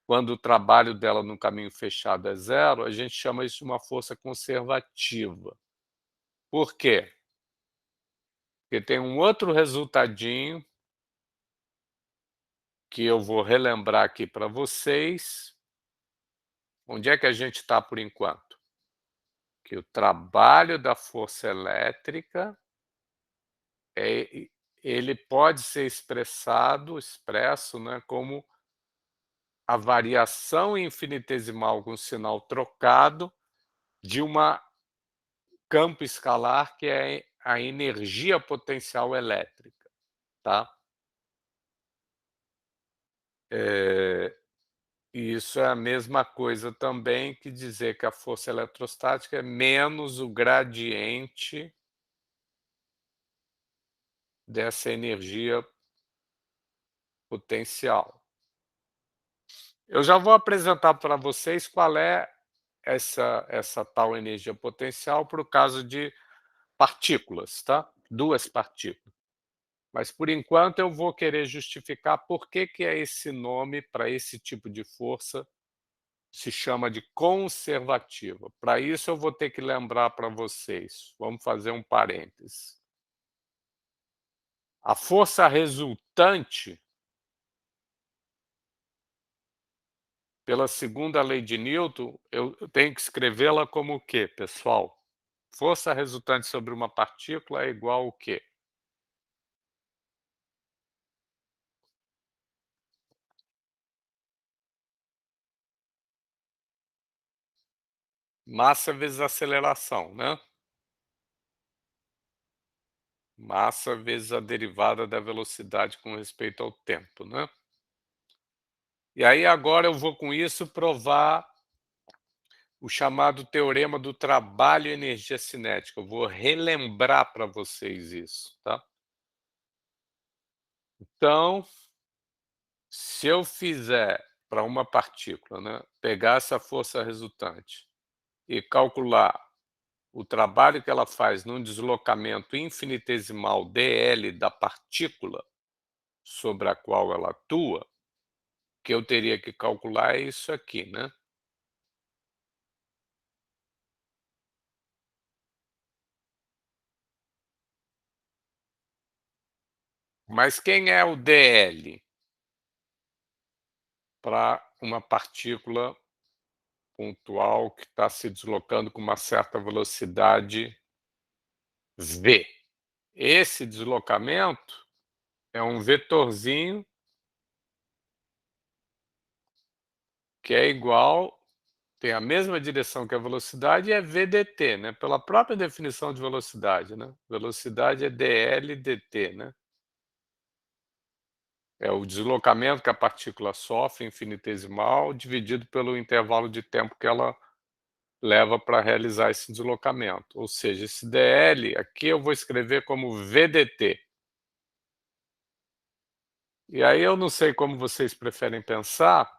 quando o trabalho dela no caminho fechado é zero, a gente chama isso de uma força conservativa. Por quê? Porque tem um outro resultadinho que eu vou relembrar aqui para vocês. Onde é que a gente está por enquanto? Que o trabalho da força elétrica ele pode ser expresso, né, como a variação infinitesimal com sinal trocado de uma campo escalar que é a energia potencial elétrica, tá? E isso é a mesma coisa também que dizer que a força eletrostática é menos o gradiente dessa energia potencial. Eu já vou apresentar para vocês qual é essa tal energia potencial para o caso de partículas, tá? 2 partículas. Mas, por enquanto, eu vou querer justificar por que é esse nome para esse tipo de força se chama de conservativa. Para isso, eu vou ter que lembrar para vocês. Vamos fazer um parêntese. A força resultante, pela segunda lei de Newton, eu tenho que escrevê-la como o quê, pessoal? Força resultante sobre uma partícula é igual ao quê? Massa vezes aceleração, né? Massa vezes a derivada da velocidade com respeito ao tempo, né? E aí agora eu vou com isso provar o chamado teorema do trabalho e energia cinética. Eu vou relembrar para vocês isso, tá? Então, se eu fizer para uma partícula, né, pegar essa força resultante e calcular o trabalho que ela faz num deslocamento infinitesimal dl da partícula sobre a qual ela atua, o que eu teria que calcular é isso aqui, né? Mas quem é o dl para uma partícula pontual que está se deslocando com uma certa velocidade v? Esse deslocamento é um vetorzinho que é igual, tem a mesma direção que a velocidade e é v dt, né, pela própria definição de velocidade, né. Velocidade é dl dt, né. É o deslocamento que a partícula sofre, infinitesimal, dividido pelo intervalo de tempo que ela leva para realizar esse deslocamento. Ou seja, esse dl aqui eu vou escrever como v dt. E aí eu não sei como vocês preferem pensar,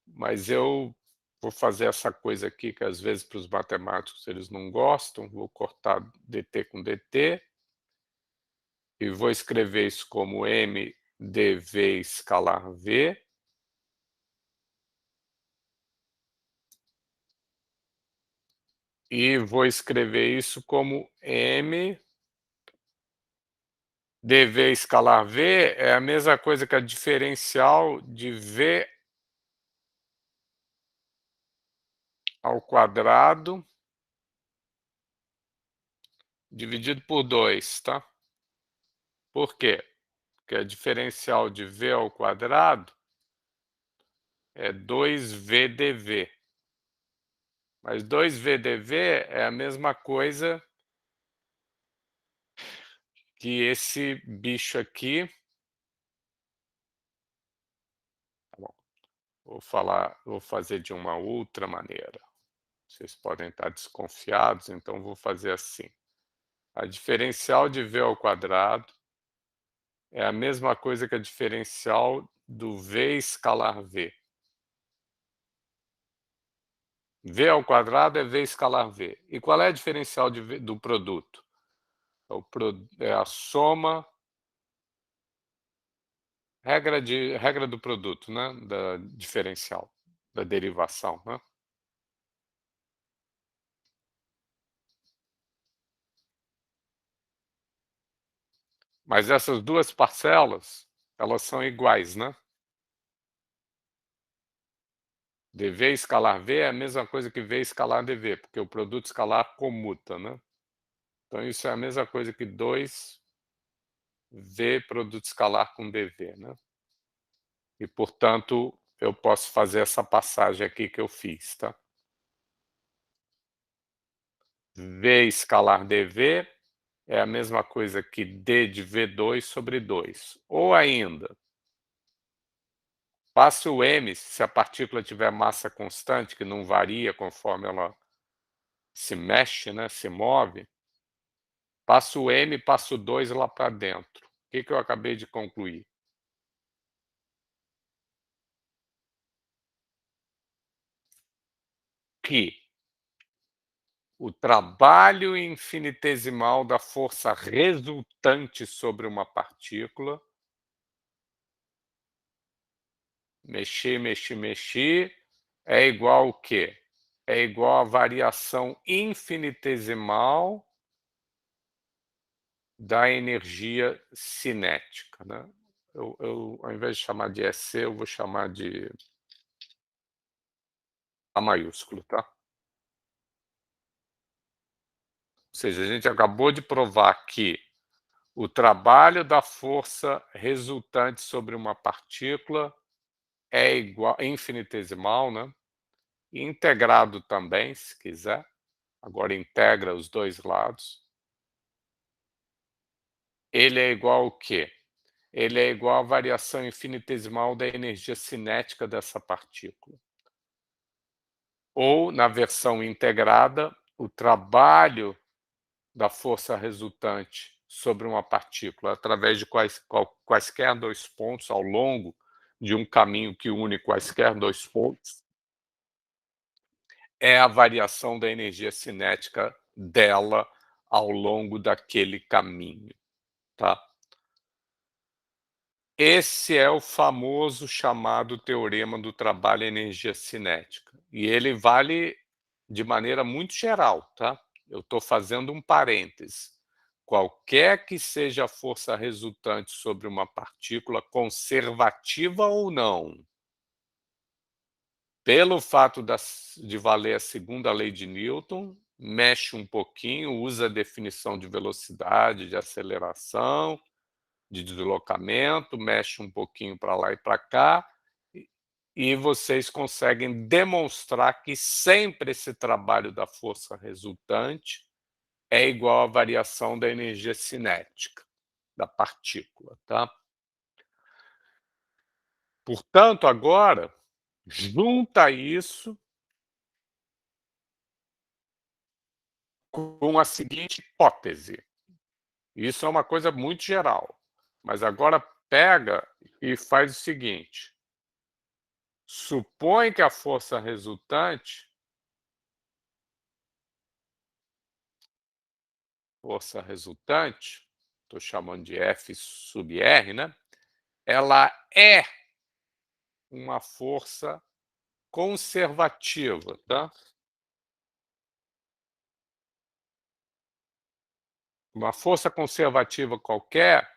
mas eu vou fazer essa coisa aqui que às vezes para os matemáticos eles não gostam, vou cortar dt com dt, e vou escrever isso como m dv escalar v, e vou escrever isso como m dv escalar v é a mesma coisa que a diferencial de v ao quadrado dividido por 2, tá? Por quê? Porque a diferencial de v ao quadrado é 2v dv. Mas 2v dv é a mesma coisa que esse bicho aqui. Tá bom, vou fazer de uma outra maneira. Vocês podem estar desconfiados, então vou fazer assim. A diferencial de v ao quadrado é a mesma coisa que a diferencial do v escalar v. V ao quadrado é v escalar v. E qual é a diferencial de v, do produto? É a soma, regra do produto, né? Da diferencial, da derivação, né? Mas essas duas parcelas, elas são iguais, né? dv escalar v é a mesma coisa que v escalar dv, porque o produto escalar comuta, né? Então isso é a mesma coisa que 2v produto escalar com dv, né? E, portanto, eu posso fazer essa passagem aqui que eu fiz, tá? v escalar dv é a mesma coisa que d de v2 sobre 2. Ou ainda, passe o m, se a partícula tiver massa constante, que não varia conforme ela se mexe, né, se move, passo o m, passo o 2 lá para dentro. O que eu acabei de concluir? Que o trabalho infinitesimal da força resultante sobre uma partícula, mexi, é igual ao quê? É igual à variação infinitesimal da energia cinética, né? Ao invés de chamar de EC, eu vou chamar de A maiúsculo, tá? Ou seja, a gente acabou de provar que o trabalho da força resultante sobre uma partícula é igual, infinitesimal, né? Integrado também, se quiser. Agora integra os dois lados. Ele é igual ao quê? Ele é igual à variação infinitesimal da energia cinética dessa partícula. Ou, na versão integrada, o trabalho da força resultante sobre uma partícula através de quaisquer dois pontos ao longo de um caminho que une quaisquer dois pontos é a variação da energia cinética dela ao longo daquele caminho, tá? Esse é o famoso chamado teorema do trabalho e energia cinética, e ele vale de maneira muito geral, tá? Eu estou fazendo um parêntese. Qualquer que seja a força resultante sobre uma partícula, conservativa ou não, pelo fato de valer a segunda lei de Newton, mexe um pouquinho, usa a definição de velocidade, de aceleração, de deslocamento, mexe um pouquinho para lá e para cá, e vocês conseguem demonstrar que sempre esse trabalho da força resultante é igual à variação da energia cinética da partícula, tá? Portanto, agora, junta isso com a seguinte hipótese. Isso é uma coisa muito geral, mas agora pega e faz o seguinte: supõe que a força resultante estou chamando de F sub R, né? Ela é uma força conservativa, tá? Uma força conservativa qualquer,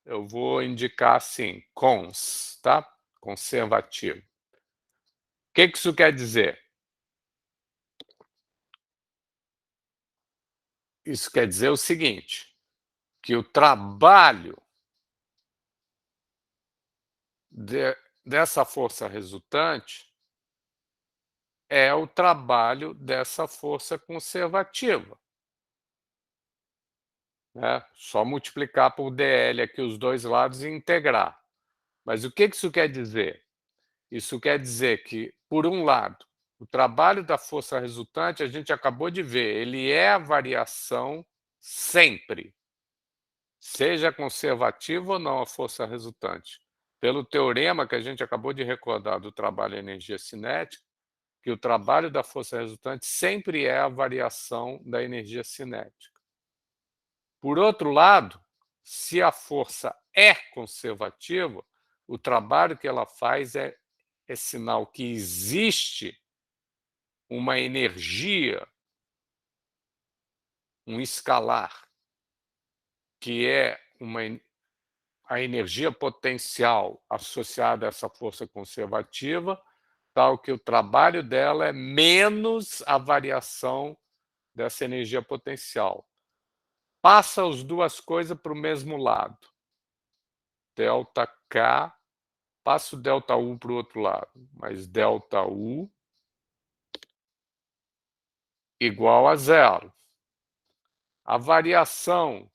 eu vou indicar assim, cons, tá? Conservativo. O que isso quer dizer? Isso quer dizer o seguinte, que o trabalho dessa força resultante é o trabalho dessa força conservativa. Né? Só multiplicar por dl aqui os dois lados e integrar. Mas o que isso quer dizer? Isso quer dizer que, por um lado, o trabalho da força resultante, a gente acabou de ver, ele é a variação sempre, seja conservativa ou não a força resultante. Pelo teorema que a gente acabou de recordar do trabalho energia cinética, que o trabalho da força resultante sempre é a variação da energia cinética. Por outro lado, se a força é conservativa, o trabalho que ela faz é sinal que existe uma energia, um escalar, que é a energia potencial associada a essa força conservativa, tal que o trabalho dela é menos a variação dessa energia potencial. Passa as duas coisas para o mesmo lado. ΔK, passa o ΔU para o outro lado, mas ΔU igual a zero. A variação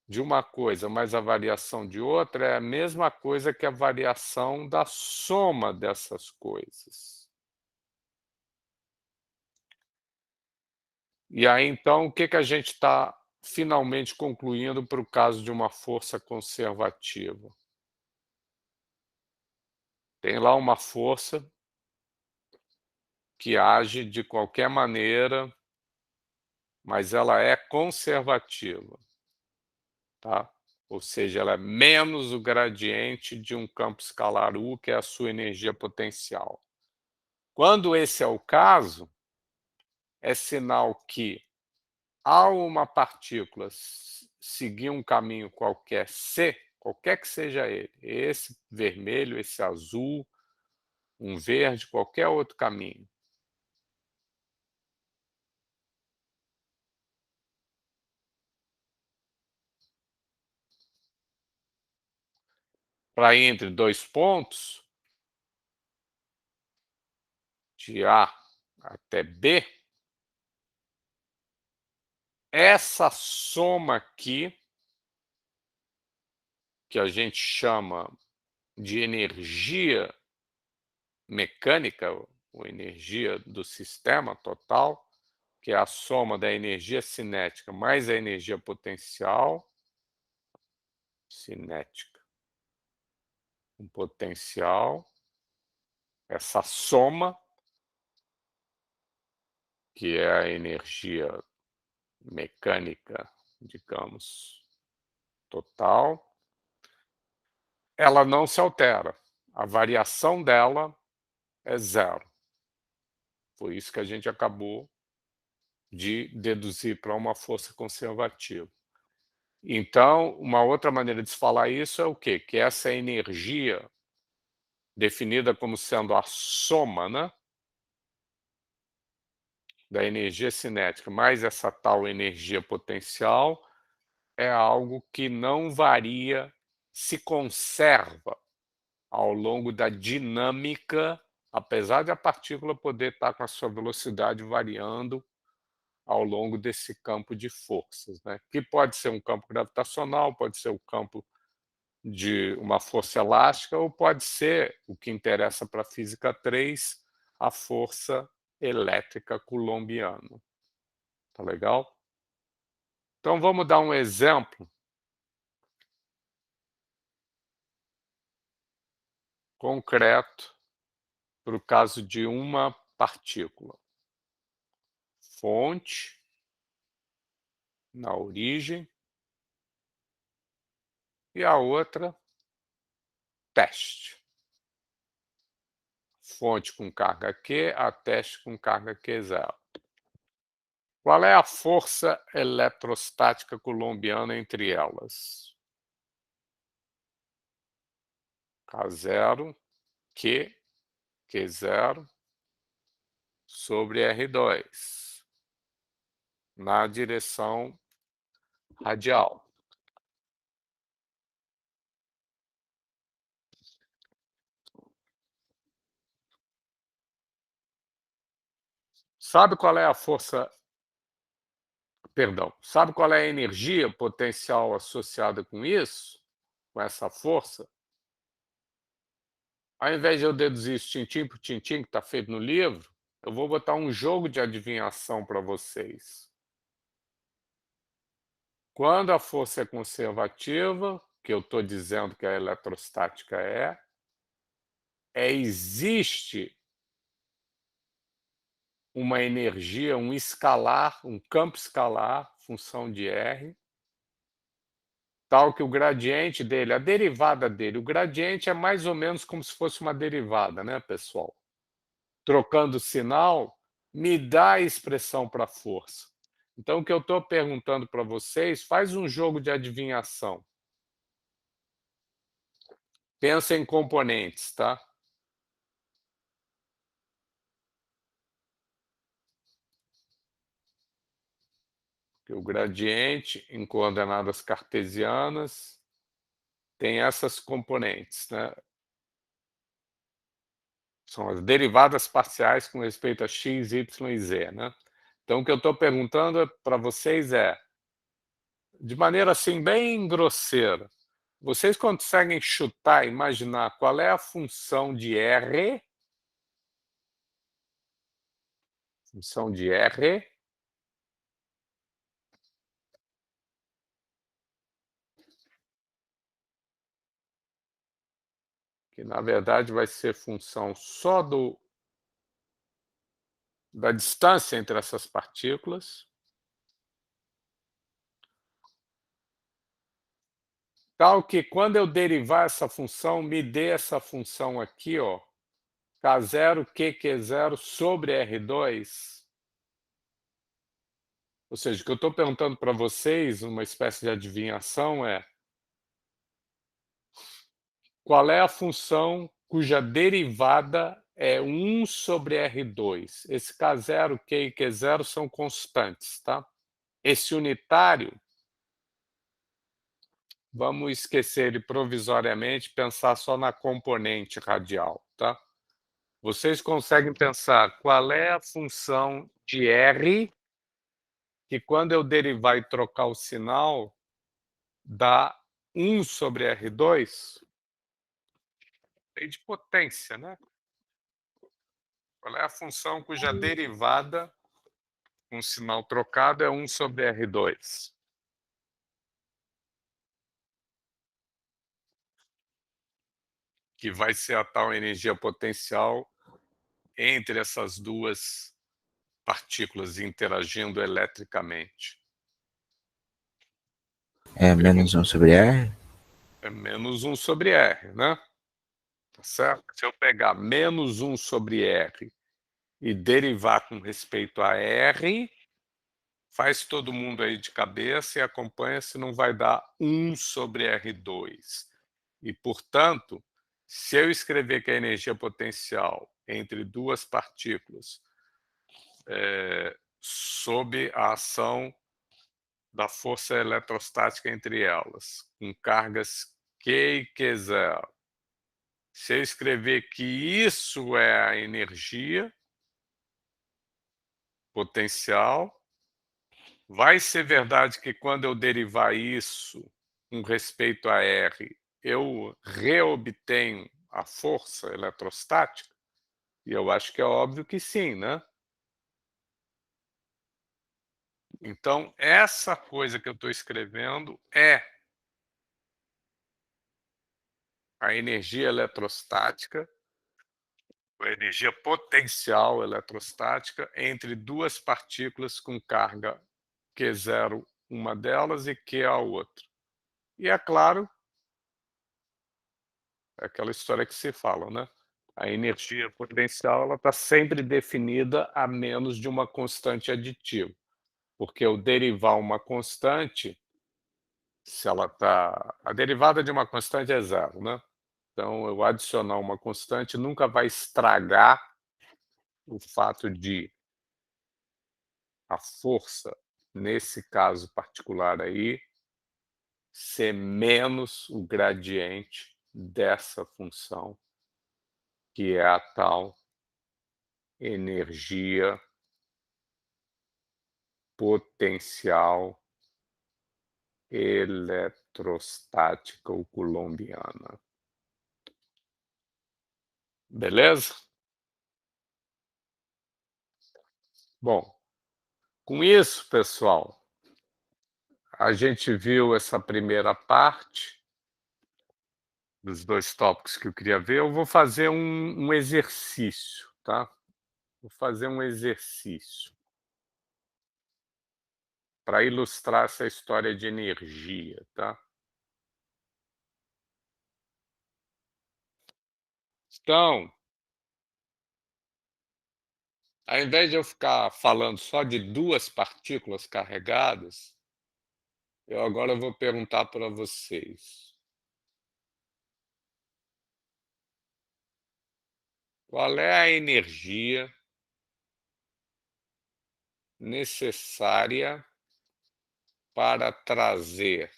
de uma coisa mais a variação de outra é a mesma coisa que a variação da soma dessas coisas. E aí, então, o que a gente está finalmente concluindo para o caso de uma força conservativa? Tem lá uma força que age de qualquer maneira, mas ela é conservativa, tá? Ou seja, ela é menos o gradiente de um campo escalar U, que é a sua energia potencial. Quando esse é o caso, é sinal que, ao uma partícula seguir um caminho qualquer C, qualquer que seja ele, esse vermelho, esse azul, um verde, qualquer outro caminho, para ir entre dois pontos, de A até B, essa soma aqui, que a gente chama de energia mecânica, ou energia do sistema total, que é a soma da energia cinética mais a energia potencial, cinética, com potencial, essa soma, que é a energia mecânica, digamos, total, ela não se altera. A variação dela é zero. Foi isso que a gente acabou de deduzir para uma força conservativa. Então, uma outra maneira de se falar isso é o quê? Que essa energia, definida como sendo a soma, né, da energia cinética mais essa tal energia potencial, é algo que não varia, se conserva ao longo da dinâmica, apesar de a partícula poder estar com a sua velocidade variando ao longo desse campo de forças, né? Que pode ser um campo gravitacional, pode ser o campo de uma força elástica, ou pode ser, o que interessa para a física 3, a força elétrica coulombiana. Tá legal? Então vamos dar um exemplo concreto para o caso de uma partícula. Fonte na origem e a outra teste. Fonte com carga Q, a teste com carga Q0. Qual é a força eletrostática coulombiana entre elas? K0, Q0 sobre R2 na direção radial. Sabe qual é a força? Perdão, sabe qual é a energia potencial associada com isso? Com essa força? Ao invés de eu deduzir isso tintim por tintim, que está feito no livro, eu vou botar um jogo de adivinhação para vocês. Quando a força é conservativa, que eu estou dizendo que a eletrostática existe uma energia, um escalar, um campo escalar, função de R, tal que o gradiente dele, a derivada dele, o gradiente é mais ou menos como se fosse uma derivada, né, pessoal? Trocando o sinal, me dá a expressão para a força. Então, o que eu estou perguntando para vocês, faz um jogo de adivinhação. Pensa em componentes, tá? O gradiente em coordenadas cartesianas tem essas componentes, né? São as derivadas parciais com respeito a x, y e z, né? Então, o que eu estou perguntando para vocês é, de maneira assim bem grosseira, vocês conseguem chutar, imaginar qual é a função de R? Função de R que na verdade vai ser função só da distância entre essas partículas, tal que quando eu derivar essa função, me dê essa função aqui, ó, K0, QQ0 sobre R2. Ou seja, o que eu estou perguntando para vocês, uma espécie de adivinhação, é qual é a função cuja derivada é 1 sobre R2? Esse K0, Q e Q0 são constantes, tá? Esse unitário, vamos esquecer ele provisoriamente, pensar só na componente radial, tá? Vocês conseguem pensar qual é a função de R que, quando eu derivar e trocar o sinal, dá 1 sobre R2? Lei de potência, né? Qual é a função cuja derivada, com sinal trocado, é 1 sobre R2? Que vai ser a tal energia potencial entre essas duas partículas interagindo eletricamente. É menos 1 sobre R? É menos 1 sobre R, né? Tá certo? Se eu pegar menos 1 sobre R e derivar com respeito a R, faz todo mundo aí de cabeça e acompanha se não vai dar 1 sobre R2. E, portanto, se eu escrever que a energia potencial entre duas partículas sob a ação da força eletrostática entre elas, com cargas Q e Q0, Se eu escrever que isso é a energia potencial, vai ser verdade que quando eu derivar isso com respeito a R, eu reobtenho a força eletrostática? E eu acho que é óbvio que sim, né? Então, essa coisa que eu estou escrevendo é a energia eletrostática, a energia potencial eletrostática entre duas partículas com carga Q0, uma delas, e Q a outra. E é claro, é aquela história que se fala, né? A energia potencial está sempre definida a menos de uma constante aditiva, porque eu derivar uma constante, se ela está... A derivada de uma constante é zero, né? Então, eu adicionar uma constante nunca vai estragar o fato de a força, nesse caso particular aí, ser menos o gradiente dessa função, que é a tal energia potencial eletrostática ou coulombiana. Beleza? Bom, com isso, pessoal, a gente viu essa primeira parte dos dois tópicos que eu queria ver. Eu vou fazer um exercício, tá? Vou fazer um exercício para ilustrar essa história de energia, tá? Então, ao invés de eu ficar falando só de duas partículas carregadas, eu agora vou perguntar para vocês: qual é a energia necessária para trazer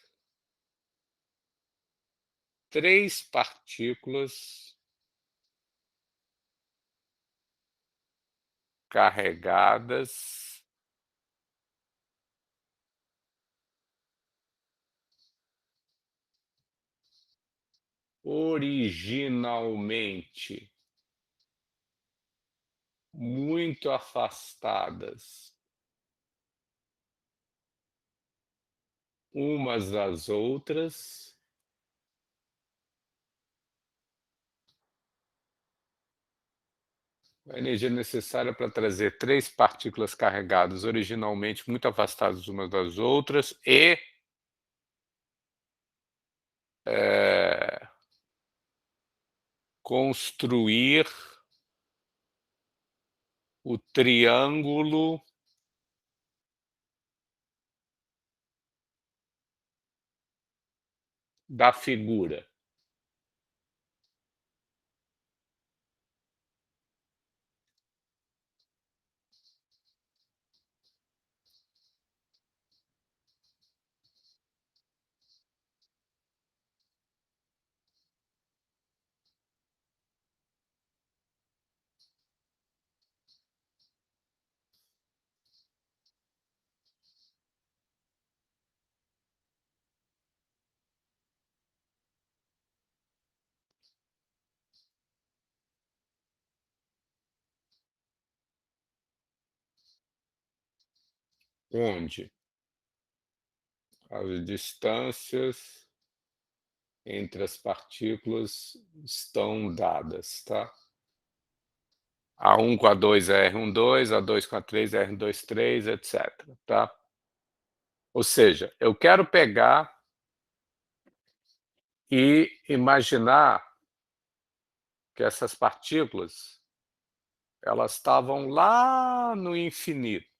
três partículas carregadas originalmente muito afastadas umas das outras, a energia necessária para trazer três partículas carregadas originalmente muito afastadas umas das outras e construir o triângulo da figura. Onde as distâncias entre as partículas estão dadas, tá? A1 com A2 é R12, A2 com A3 é R23, etc. Tá? Ou seja, eu quero pegar e imaginar que essas partículas elas estavam lá no infinito,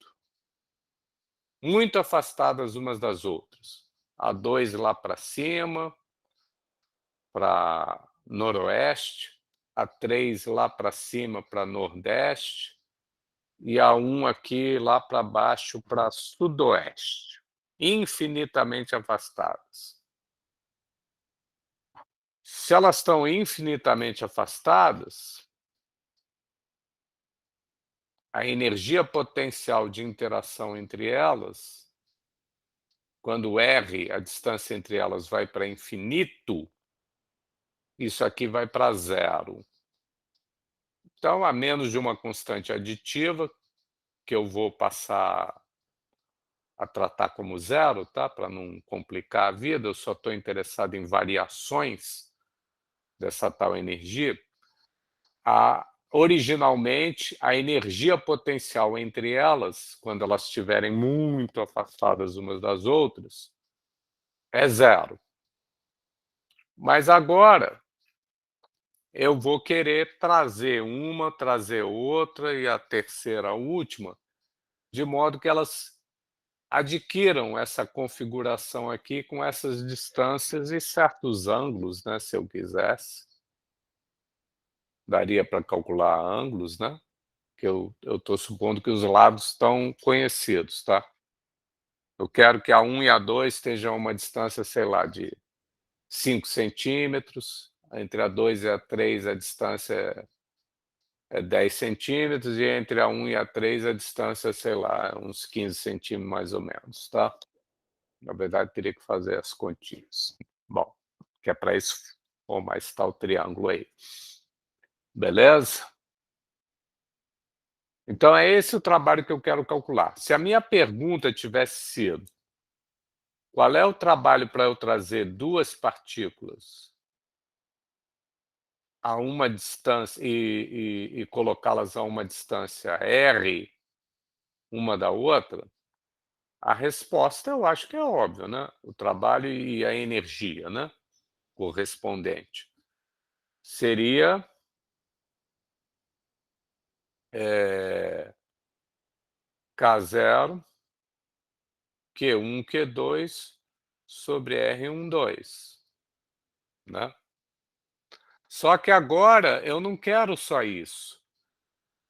muito afastadas umas das outras. A2 lá para cima, para noroeste, A3 lá para cima, para nordeste, e A1 aqui lá para baixo, para sudoeste, infinitamente afastadas. se elas estão infinitamente afastadas, a energia potencial de interação entre elas, quando R, a distância entre elas, vai para infinito, isso aqui vai para zero. Então, a menos de uma constante aditiva, que eu vou passar a tratar como zero, tá? Para não complicar a vida, eu só estou interessado em variações dessa tal energia. Originalmente, a energia potencial entre elas, quando elas estiverem muito afastadas umas das outras, é zero. Mas agora, eu vou querer trazer uma, trazer outra e a terceira, a última, de modo que elas adquiram essa configuração aqui com essas distâncias e certos ângulos, né, se eu quisesse. Daria para calcular ângulos, né? Que eu estou supondo que os lados estão conhecidos, tá? Eu quero que a 1 e a 2 estejam a uma distância, sei lá, de 5 centímetros, entre a 2 e a 3 a distância é 10 centímetros, e entre a 1 e a 3 a distância, sei lá, uns 15 centímetros mais ou menos, tá? Na verdade, teria que fazer as continhas. Bom, que é para isso formar esse tal triângulo aí. Beleza? Então, é esse o trabalho que eu quero calcular. Se a minha pergunta tivesse sido qual é o trabalho para eu trazer duas partículas a uma distância e colocá-las a uma distância r uma da outra, a resposta eu acho que é óbvia, né? O trabalho e a energia, né? Correspondente. Seria K0, Q1, Q2 sobre R12, né? Só que agora eu não quero só isso,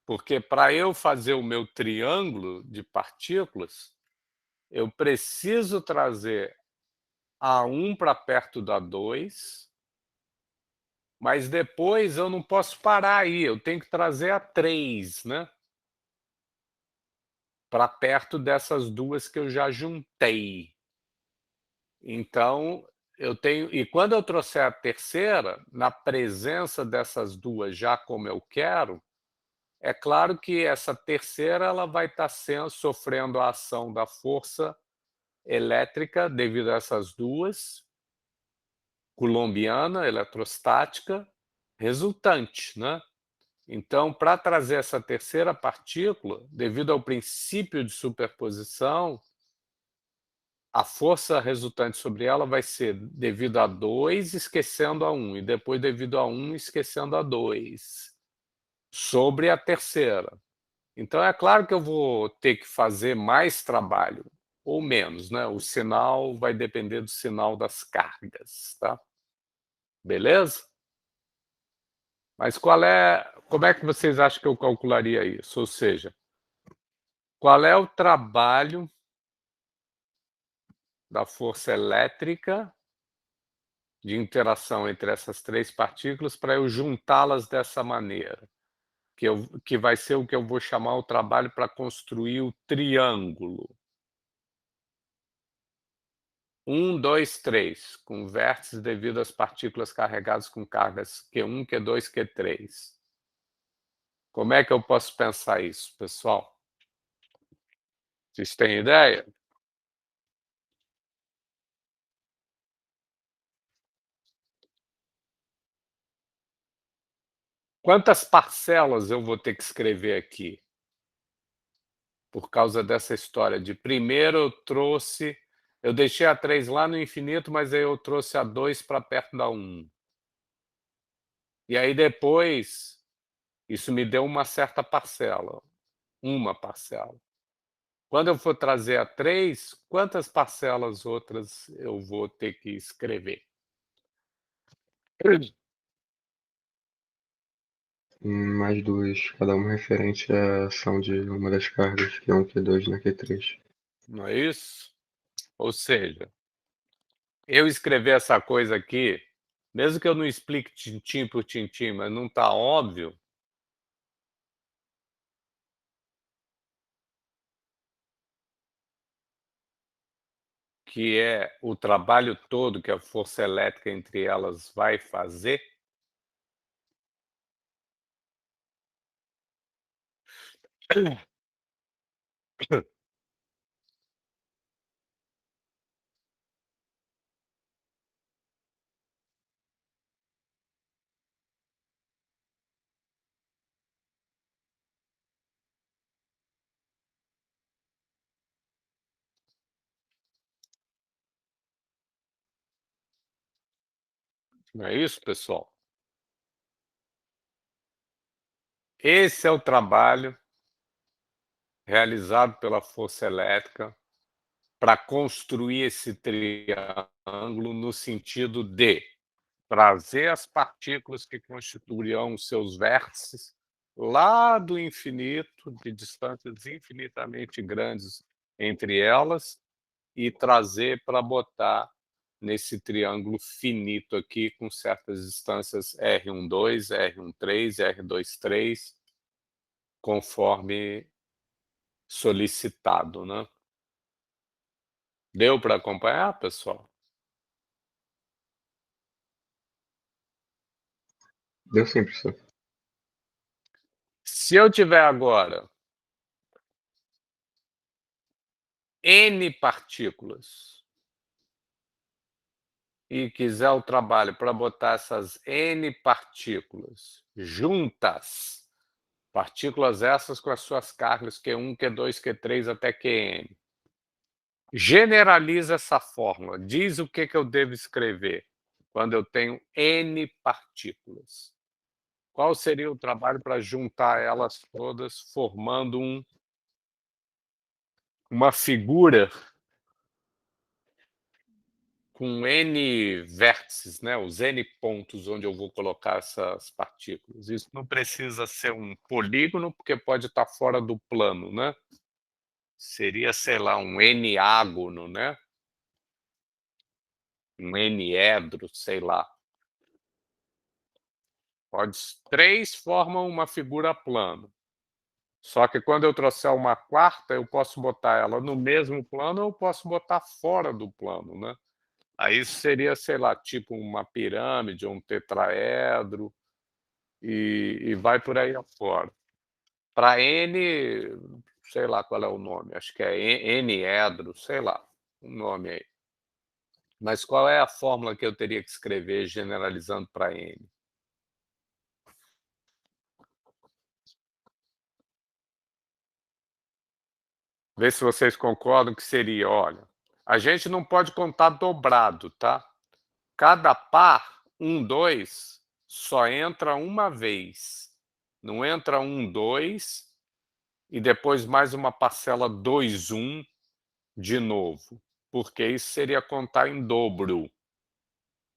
porque para eu fazer o meu triângulo de partículas, eu preciso trazer A1 para perto da 2, mas depois eu não posso parar aí, eu tenho que trazer a 3, né? Para perto dessas duas que eu já juntei. Então, eu tenho. E quando eu trouxer a terceira, na presença dessas duas já como eu quero, é claro que essa terceira ela vai estar sofrendo a ação da força elétrica devido a essas duas, coulombiana, eletrostática, resultante, né? Então, para trazer essa terceira partícula, devido ao princípio de superposição, a força resultante sobre ela vai ser devido a 2, esquecendo a 1, e depois devido a 1, esquecendo a 2, sobre a terceira. Então, é claro que eu vou ter que fazer mais trabalho, ou menos, né? O sinal vai depender do sinal das cargas, tá? Beleza? Mas como é que vocês acham que eu calcularia isso? Ou seja, qual é o trabalho da força elétrica de interação entre essas três partículas para eu juntá-las dessa maneira? Que vai ser o que eu vou chamar o trabalho para construir o triângulo. 1, 2, 3, com vértices devido às partículas carregadas com cargas Q1, Q2, Q3. Como é que eu posso pensar isso, pessoal? Vocês têm ideia? Quantas parcelas eu vou ter que escrever aqui? Por causa dessa história de primeiro eu deixei a 3 lá no infinito, mas aí eu trouxe a 2 para perto da 1. E aí depois, isso me deu uma certa parcela, uma parcela. Quando eu for trazer a 3, quantas parcelas outras eu vou ter que escrever? Mais duas, cada uma referente à ação de uma das cargas, Q1, Q2 na Q3. Não é isso? Ou seja, eu escrever essa coisa aqui Mesmo que eu não explique tintim por tintim, mas não está óbvio? Que é o trabalho todo que a força elétrica entre elas vai fazer? Não é isso, pessoal? Esse é o trabalho realizado pela força elétrica para construir esse triângulo no sentido de trazer as partículas que constituiriam os seus vértices lá do infinito, de distâncias infinitamente grandes entre elas, e trazer para botar nesse triângulo finito aqui, com certas distâncias R12, R13, R23, conforme solicitado, né? Deu para acompanhar, pessoal? Deu sim, professor. Se eu tiver agora N partículas e quiser o trabalho para botar essas N partículas juntas, partículas essas com as suas cargas Q1, Q2, Q3 até Qn. Generaliza essa fórmula, diz o que eu devo escrever quando eu tenho N partículas. Qual seria o trabalho para juntar elas todas, formando uma figura com N vértices, né? Os N pontos onde eu vou colocar essas partículas. Isso não precisa ser um polígono, porque pode estar fora do plano, né? Seria, sei lá, um N-ágono, né? Um N-edro, sei lá. Três formam uma figura plana. Só que quando eu trouxer uma quarta, eu posso botar ela no mesmo plano ou eu posso botar fora do plano, né? Aí isso seria, sei lá, tipo uma pirâmide ou um tetraedro e vai por aí afora. Para N, sei lá qual é o nome, acho que é N-edro, sei lá, um nome aí. Mas qual é a fórmula que eu teria que escrever generalizando para N? Vê se vocês concordam que seria, olha, a gente não pode contar dobrado, tá? Cada par, 1, 2, só entra uma vez. Não entra 1, 2 e depois mais uma parcela 2, 1 de novo, porque isso seria contar em dobro,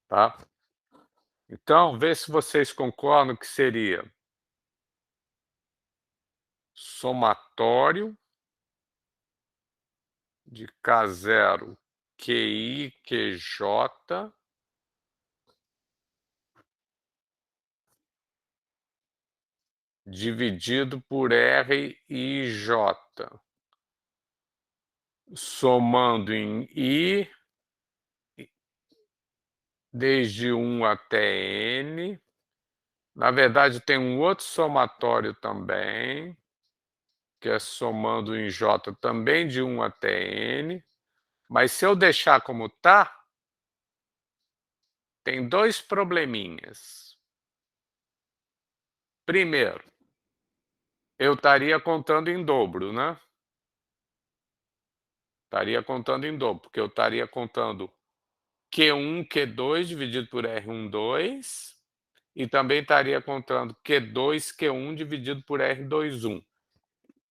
tá? Então, vê se vocês concordam que seria somatório de K0, QI, QJ dividido por R e J, somando em I desde 1 até N. Na verdade, tem um outro somatório também, que é somando em J também de 1 até N. Mas se eu deixar como está, tem dois probleminhas. Primeiro, eu estaria contando em dobro, né? Estaria contando em dobro, porque eu estaria contando Q1, Q2 dividido por R12 e também estaria contando Q2, Q1 dividido por R21.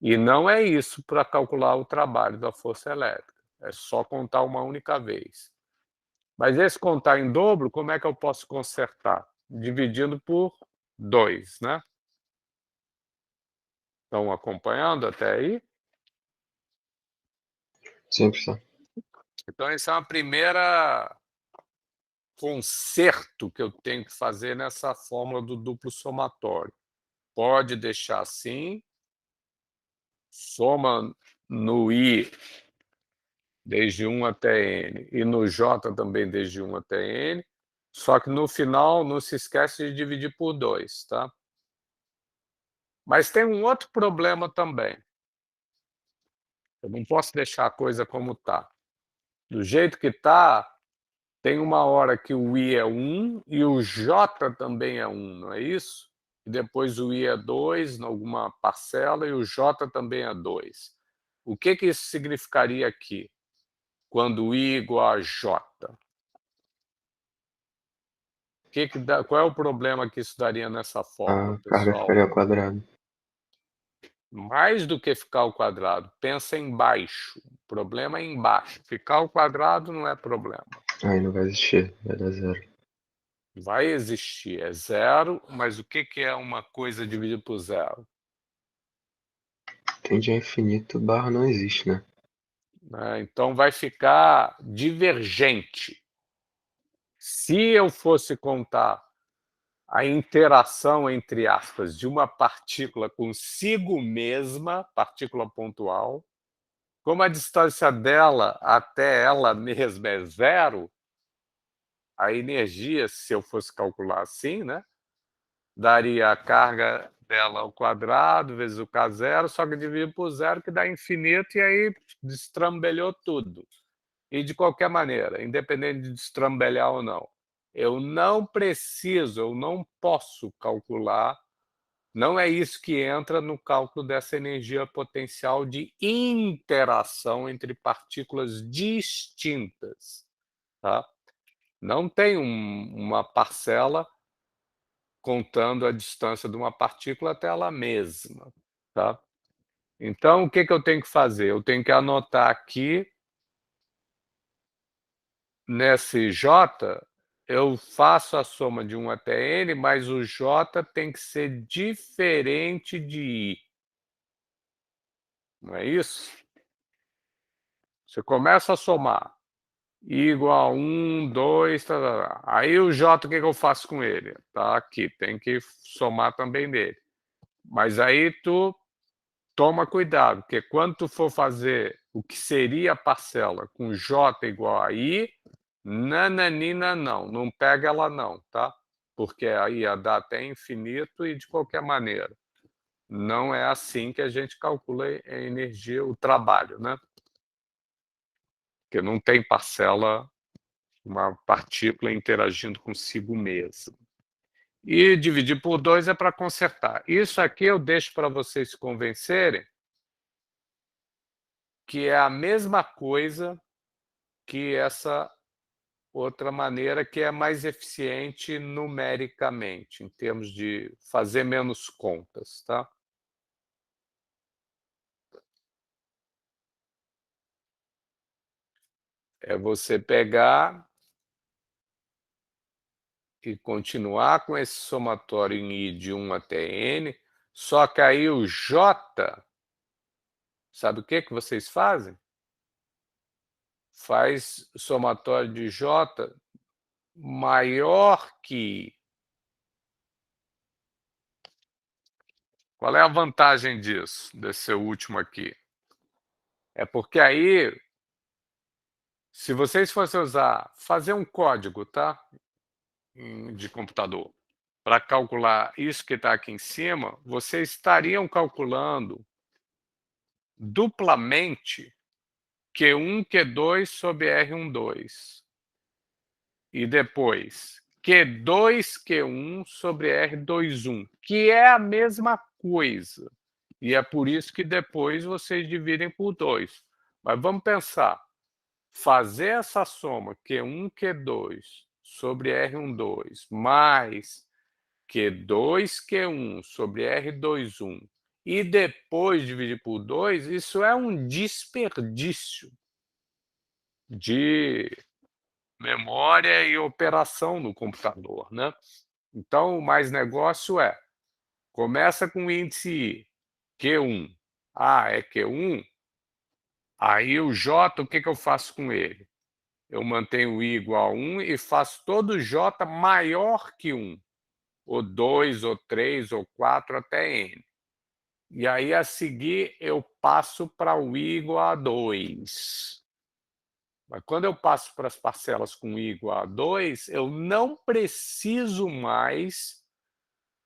E não é isso para calcular o trabalho da força elétrica, é só contar uma única vez. Mas esse contar em dobro, como é que eu posso consertar? Dividindo por 2, né? Estão acompanhando até aí? Sim, professor. Então, essa é uma primeira conserto que eu tenho que fazer nessa fórmula do duplo somatório. Pode deixar assim, soma no I desde 1 até N e no J também desde 1 até N, só que no final não se esquece de dividir por 2, tá? Mas tem um outro problema também. Eu não posso deixar a coisa como está. Do jeito que está, tem uma hora que o I é 1 e o J também é 1, não é isso? E depois o I é 2 em alguma parcela e o J também é 2. O que isso significaria aqui? Quando I igual a J? Qual é o problema que isso daria nessa fórmula, A carga pessoal? ficaria ao quadrado. Mais do que ficar ao quadrado, pensa embaixo. O problema é embaixo. Ficar ao quadrado não é problema. Aí não vai existir, vai dar zero. Vai existir, é zero, mas o que é uma coisa dividida por zero? Tende a infinito, barra não existe, né? Então vai ficar divergente. Se eu fosse contar a interação, entre aspas, de uma partícula consigo mesma, partícula pontual, como a distância dela até ela mesma é zero, a energia, se eu fosse calcular assim, né, daria a carga dela ao quadrado vezes o K0, só que dividido por zero, que dá infinito, e aí destrambelhou tudo. E de qualquer maneira, independente de destrambelhar ou não, eu não preciso, eu não posso calcular, não é isso que entra no cálculo dessa energia potencial de interação entre partículas distintas, tá? Não tem uma parcela contando a distância de uma partícula até ela mesma, tá? Então, o que eu tenho que fazer? Eu tenho que anotar aqui, nesse J, eu faço a soma de 1 até N, mas o J tem que ser diferente de I. Não é isso? Você começa a somar. I igual a 1, 2, tá, tá, tá. Aí o J, o que eu faço com ele? Tá aqui, tem que somar também dele. Mas aí tu toma cuidado, porque quando tu for fazer o que seria a parcela com J igual a I, nananina não pega ela não, tá? Porque aí ia dar até infinito e de qualquer maneira. Não é assim que a gente calcula a energia, o trabalho, né? Porque não tem parcela, uma partícula interagindo consigo mesma. E dividir por 2 é para consertar. Isso aqui eu deixo para vocês se convencerem que é a mesma coisa que essa outra maneira, que é mais eficiente numericamente, em termos de fazer menos contas, tá? É você pegar e continuar com esse somatório em I de 1 até N, só que aí o J, sabe o que vocês fazem? Faz somatório de J maior que I. Qual é a vantagem disso, desse último aqui? É porque aí, se vocês fossem fazer um código, tá? De computador, para calcular isso que está aqui em cima, vocês estariam calculando duplamente Q1, Q2 sobre R12. E depois Q2, Q1 sobre R21, que é a mesma coisa. E é por isso que depois vocês dividem por 2. Mas vamos pensar, fazer essa soma Q1, Q2 sobre R12 mais Q2, Q1 sobre R21 e depois dividir por 2, isso é um desperdício de memória e operação no computador, né? Então, o mais negócio é, começa com o índice I, Q1. Ah, é Q1? Aí o J, o que eu faço com ele? eu mantenho I igual a 1 e faço todo J maior que 1, ou 2, ou 3, ou 4, até N. E aí, a seguir, eu passo para o I igual a 2. Mas quando eu passo para as parcelas com I igual a 2, eu não preciso mais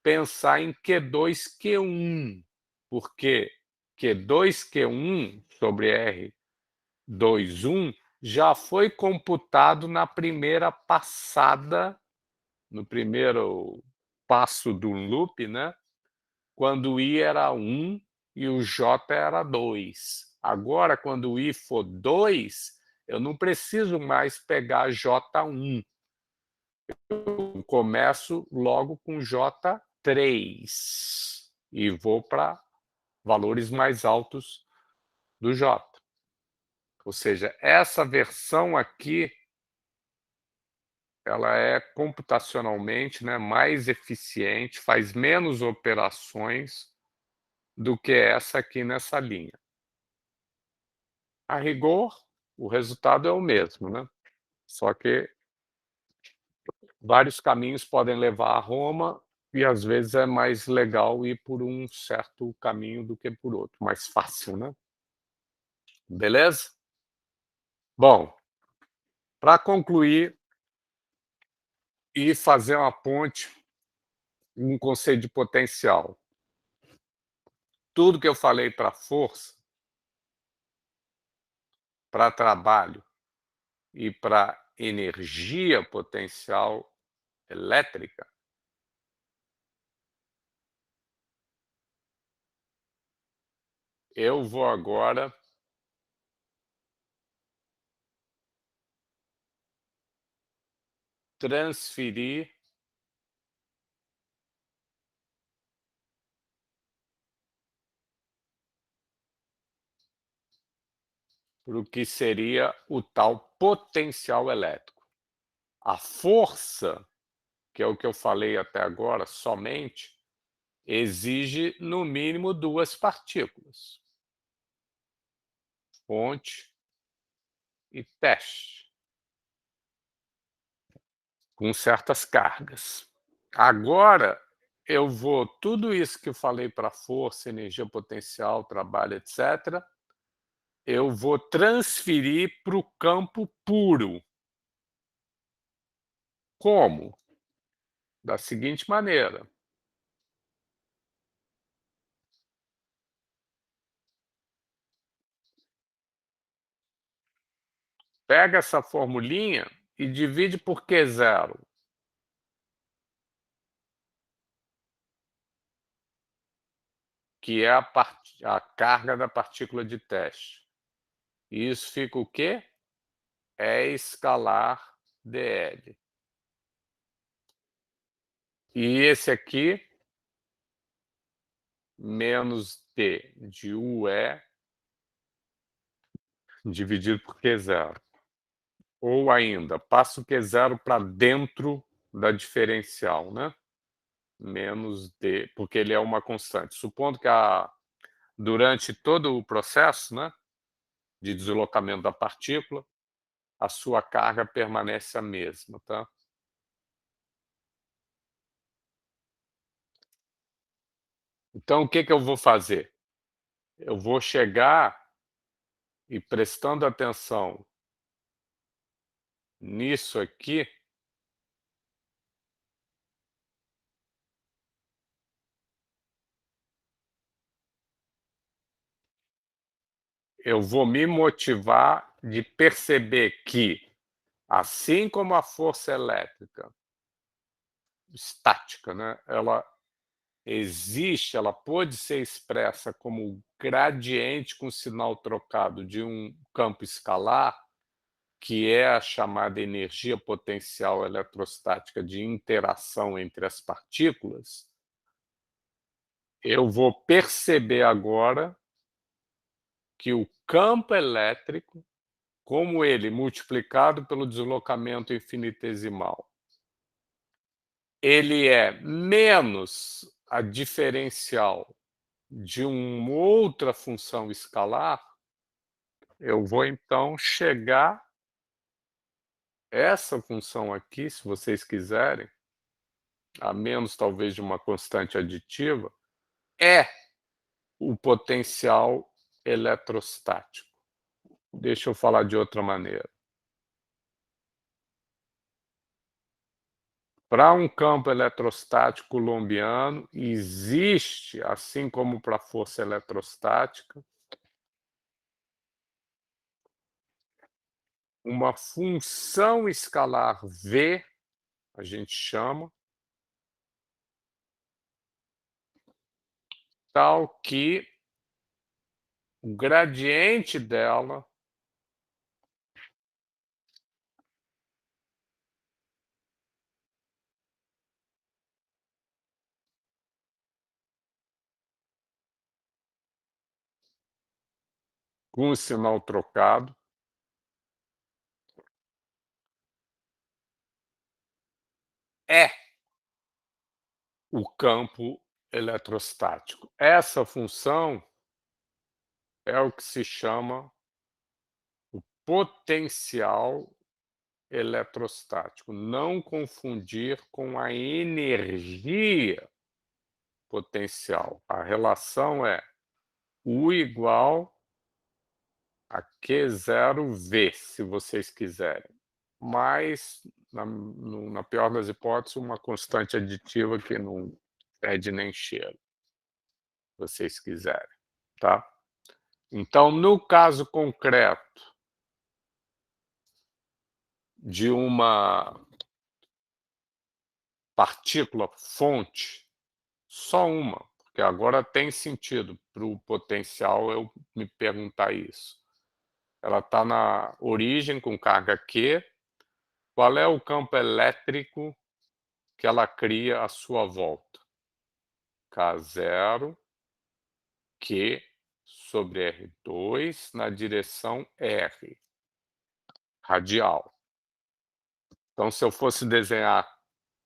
pensar em Q2, Q1, porque Q2, Q1 sobre R2, 1 já foi computado na primeira passada, no primeiro passo do loop, né? Quando o I era 1 e o J era 2. Agora, quando o I for 2, eu não preciso mais pegar J1. Eu começo logo com J3 e vou para valores mais altos do J. Ou seja, essa versão aqui, ela é computacionalmente, né, mais eficiente, faz menos operações do que essa aqui nessa linha. A rigor, o resultado é o mesmo, né? Só que vários caminhos podem levar a Roma e, às vezes, é mais legal ir por um certo caminho do que por outro, mais fácil, né? Beleza? Bom, para concluir e fazer uma ponte, um conceito de potencial. Tudo que eu falei para força, para trabalho e para energia potencial elétrica, eu vou agora transferir para o que seria o tal potencial elétrico. A força, que é o que eu falei até agora, somente, exige no mínimo duas partículas: fonte e teste, com certas cargas. Agora, eu vou, tudo isso que eu falei para força, energia potencial, trabalho, etc., eu vou transferir para o campo puro. Como? Da seguinte maneira. Pega essa formulinha e divide por Q0. Que é a carga da partícula de teste. E isso fica o quê? É escalar dL. E esse aqui, menos D de UE, dividido por Q0. Ou ainda, passa o Q0 para dentro da diferencial, né? Menos D, porque ele é uma constante. Supondo que durante todo o processo, né, de deslocamento da partícula, a sua carga permanece a mesma, tá? Então, o que eu vou fazer? Eu vou chegar e, prestando atenção nisso aqui, eu vou me motivar de perceber que, assim como a força elétrica estática, né, ela existe, ela pode ser expressa como gradiente com sinal trocado de um campo escalar, que é a chamada energia potencial eletrostática de interação entre as partículas. Eu vou perceber agora que o campo elétrico, como ele multiplicado pelo deslocamento infinitesimal, ele é menos a diferencial de uma outra função escalar, eu vou então chegar essa função aqui, se vocês quiserem, a menos talvez de uma constante aditiva, é o potencial eletrostático. Deixa eu falar de outra maneira. Para um campo eletrostático coulombiano, existe, assim como para a força eletrostática, uma função escalar V, a gente chama, tal que o gradiente dela com o sinal trocado é o campo eletrostático. Essa função é o que se chama o potencial eletrostático. Não confundir com a energia potencial. A relação é U igual a Q0V, se vocês quiserem. Mas, na pior das hipóteses, uma constante aditiva que não fede nem cheiro, se vocês quiserem, tá? Então, no caso concreto de uma partícula fonte, só uma, porque agora tem sentido para o potencial eu me perguntar isso. Ela está na origem com carga Q. Qual é o campo elétrico que ela cria à sua volta? K0 Q sobre R2 na direção R, radial. Então, se eu fosse desenhar,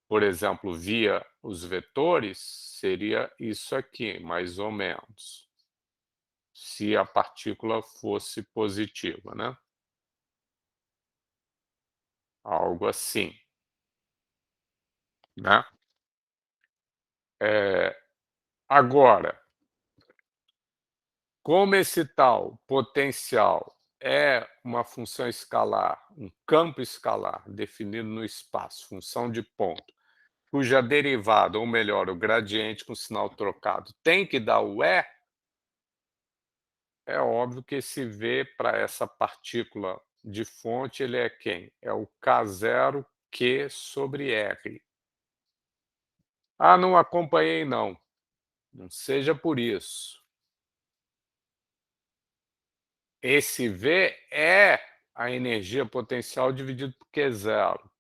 por exemplo, via os vetores, seria isso aqui, mais ou menos, se a partícula fosse positiva, né? Algo assim, né? Agora, como esse tal potencial é uma função escalar, um campo escalar definido no espaço, função de ponto, cuja derivada, ou melhor, o gradiente com sinal trocado, tem que dar o E, é óbvio que esse V para essa partícula de fonte, ele é quem? É o K0 Q sobre R. Ah, não acompanhei não. Não seja por isso. Esse V é a energia potencial dividido por Q0.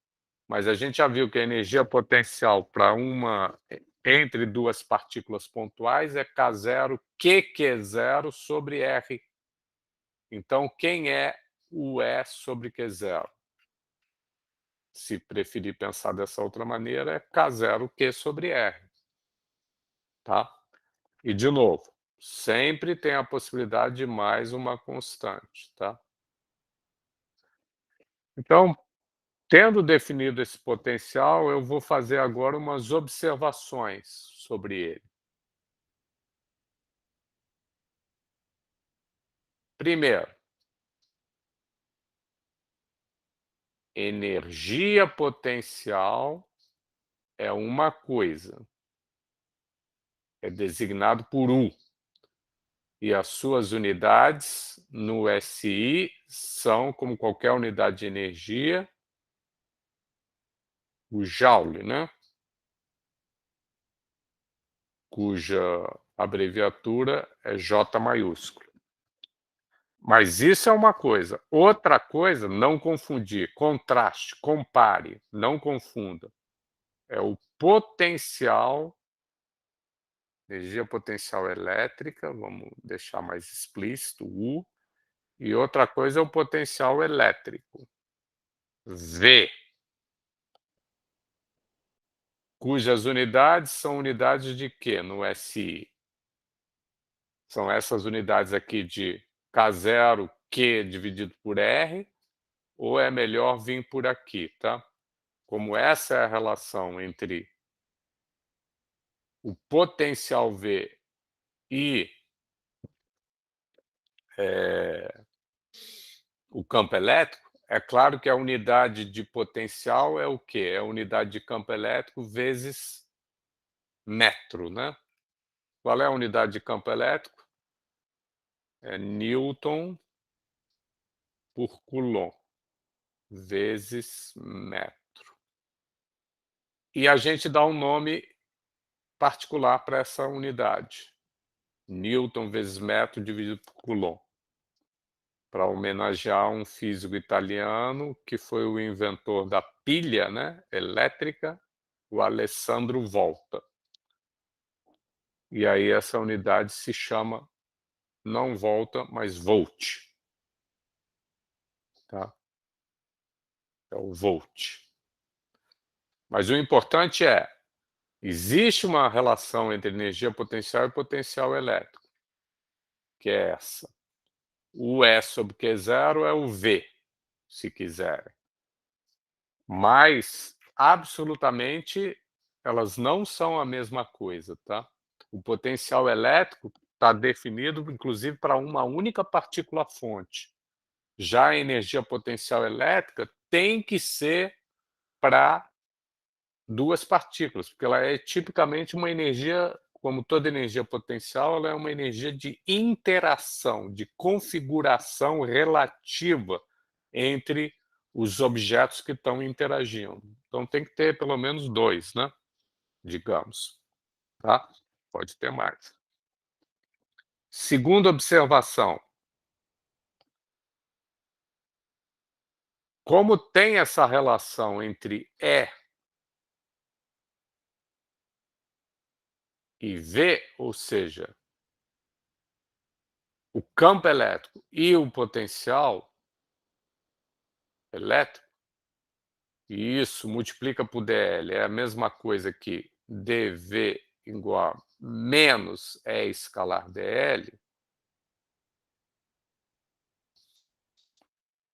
Mas a gente já viu que a energia potencial para uma entre duas partículas pontuais é K0 QQ0 sobre R. Então, quem é o E sobre Q0? Se preferir pensar dessa outra maneira, é K0 Q sobre R. Tá? E, de novo, sempre tem a possibilidade de mais uma constante. Tá? Então, tendo definido esse potencial, eu vou fazer agora umas observações sobre ele. Primeiro, energia potencial é uma coisa, é designado por U. E as suas unidades no SI são, como qualquer unidade de energia, o Joule, né? Cuja abreviatura é J maiúsculo. Mas isso é uma coisa. Outra coisa, não confundir, contraste, compare, não confunda. É o potencial, energia potencial elétrica, vamos deixar mais explícito, U, e outra coisa é o potencial elétrico, V, cujas unidades são unidades de quê no SI? São essas unidades aqui de K0, Q dividido por R, ou é melhor vir por aqui, tá? Como essa é a relação entre o potencial V e o campo elétrico, é claro que a unidade de potencial é o quê? É a unidade de campo elétrico vezes metro, né? Qual é a unidade de campo elétrico? É Newton por Coulomb vezes metro. E a gente dá um nome particular para essa unidade. Newton vezes metro dividido por Coulomb, para homenagear um físico italiano que foi o inventor da pilha, né, elétrica, o Alessandro Volta. E aí essa unidade se chama não volta, mas volt. Tá? É o volt. Mas o importante é, existe uma relação entre energia potencial e potencial elétrico, que é essa. O E sobre Q0 é o V, se quiserem. Mas, absolutamente, elas não são a mesma coisa, tá? O potencial elétrico está definido, inclusive, para uma única partícula-fonte. Já a energia potencial elétrica tem que ser para duas partículas, porque ela é tipicamente uma energia, como toda energia potencial, ela é uma energia de interação, de configuração relativa entre os objetos que estão interagindo. Então tem que ter pelo menos dois, né? Digamos. Tá? Pode ter mais. Segunda observação. Como tem essa relação entre e V, ou seja, o campo elétrico e o potencial elétrico, e isso multiplica por dl, é a mesma coisa que dV igual a menos E escalar dl,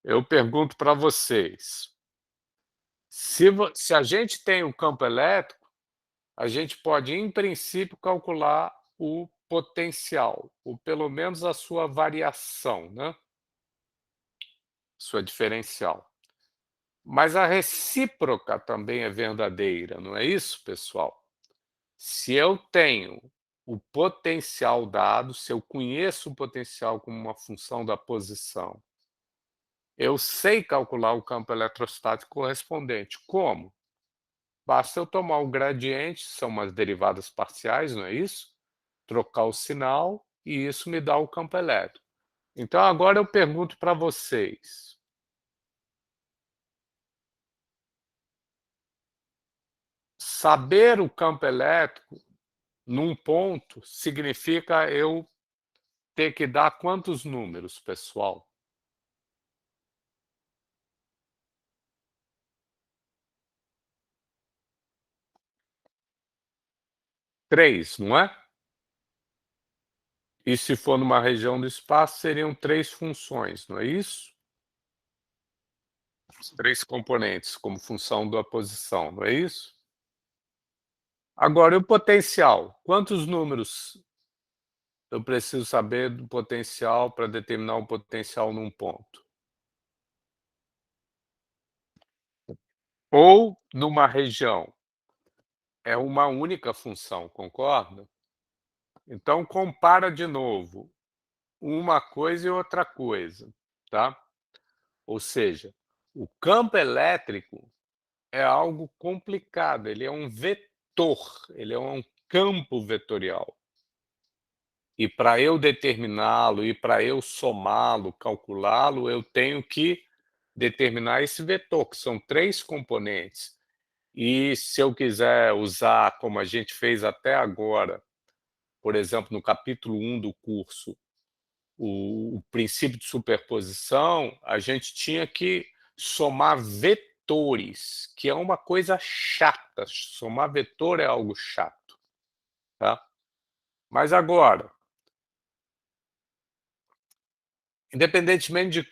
eu pergunto para vocês, se a gente tem o campo elétrico, a gente pode, em princípio, calcular o potencial, ou pelo menos a sua variação, né? Sua diferencial. Mas a recíproca também é verdadeira, não é isso, pessoal? Se eu tenho o potencial dado, se eu conheço o potencial como uma função da posição, eu sei calcular o campo eletrostático correspondente. Como? Basta eu tomar o gradiente, são umas derivadas parciais, não é isso? Trocar o sinal e isso me dá o campo elétrico. Então agora eu pergunto para vocês, saber o campo elétrico num ponto significa eu ter que dar quantos números, pessoal? 3, não é? E se for numa região do espaço, seriam 3 funções, não é isso? 3 componentes, como função da posição, não é isso? Agora, e o potencial? Quantos números eu preciso saber do potencial para determinar um potencial num ponto? Ou numa região? É uma única função, concorda? Então, compara de novo uma coisa e outra coisa, tá? Ou seja, o campo elétrico é algo complicado, ele é um vetor, ele é um campo vetorial. E para eu determiná-lo e para eu somá-lo, calculá-lo, eu tenho que determinar esse vetor, que são 3 componentes. E se eu quiser usar, como a gente fez até agora, por exemplo, no capítulo 1 do curso, o princípio de superposição, a gente tinha que somar vetores, que é uma coisa chata. Somar vetor é algo chato. Tá? Mas agora, independentemente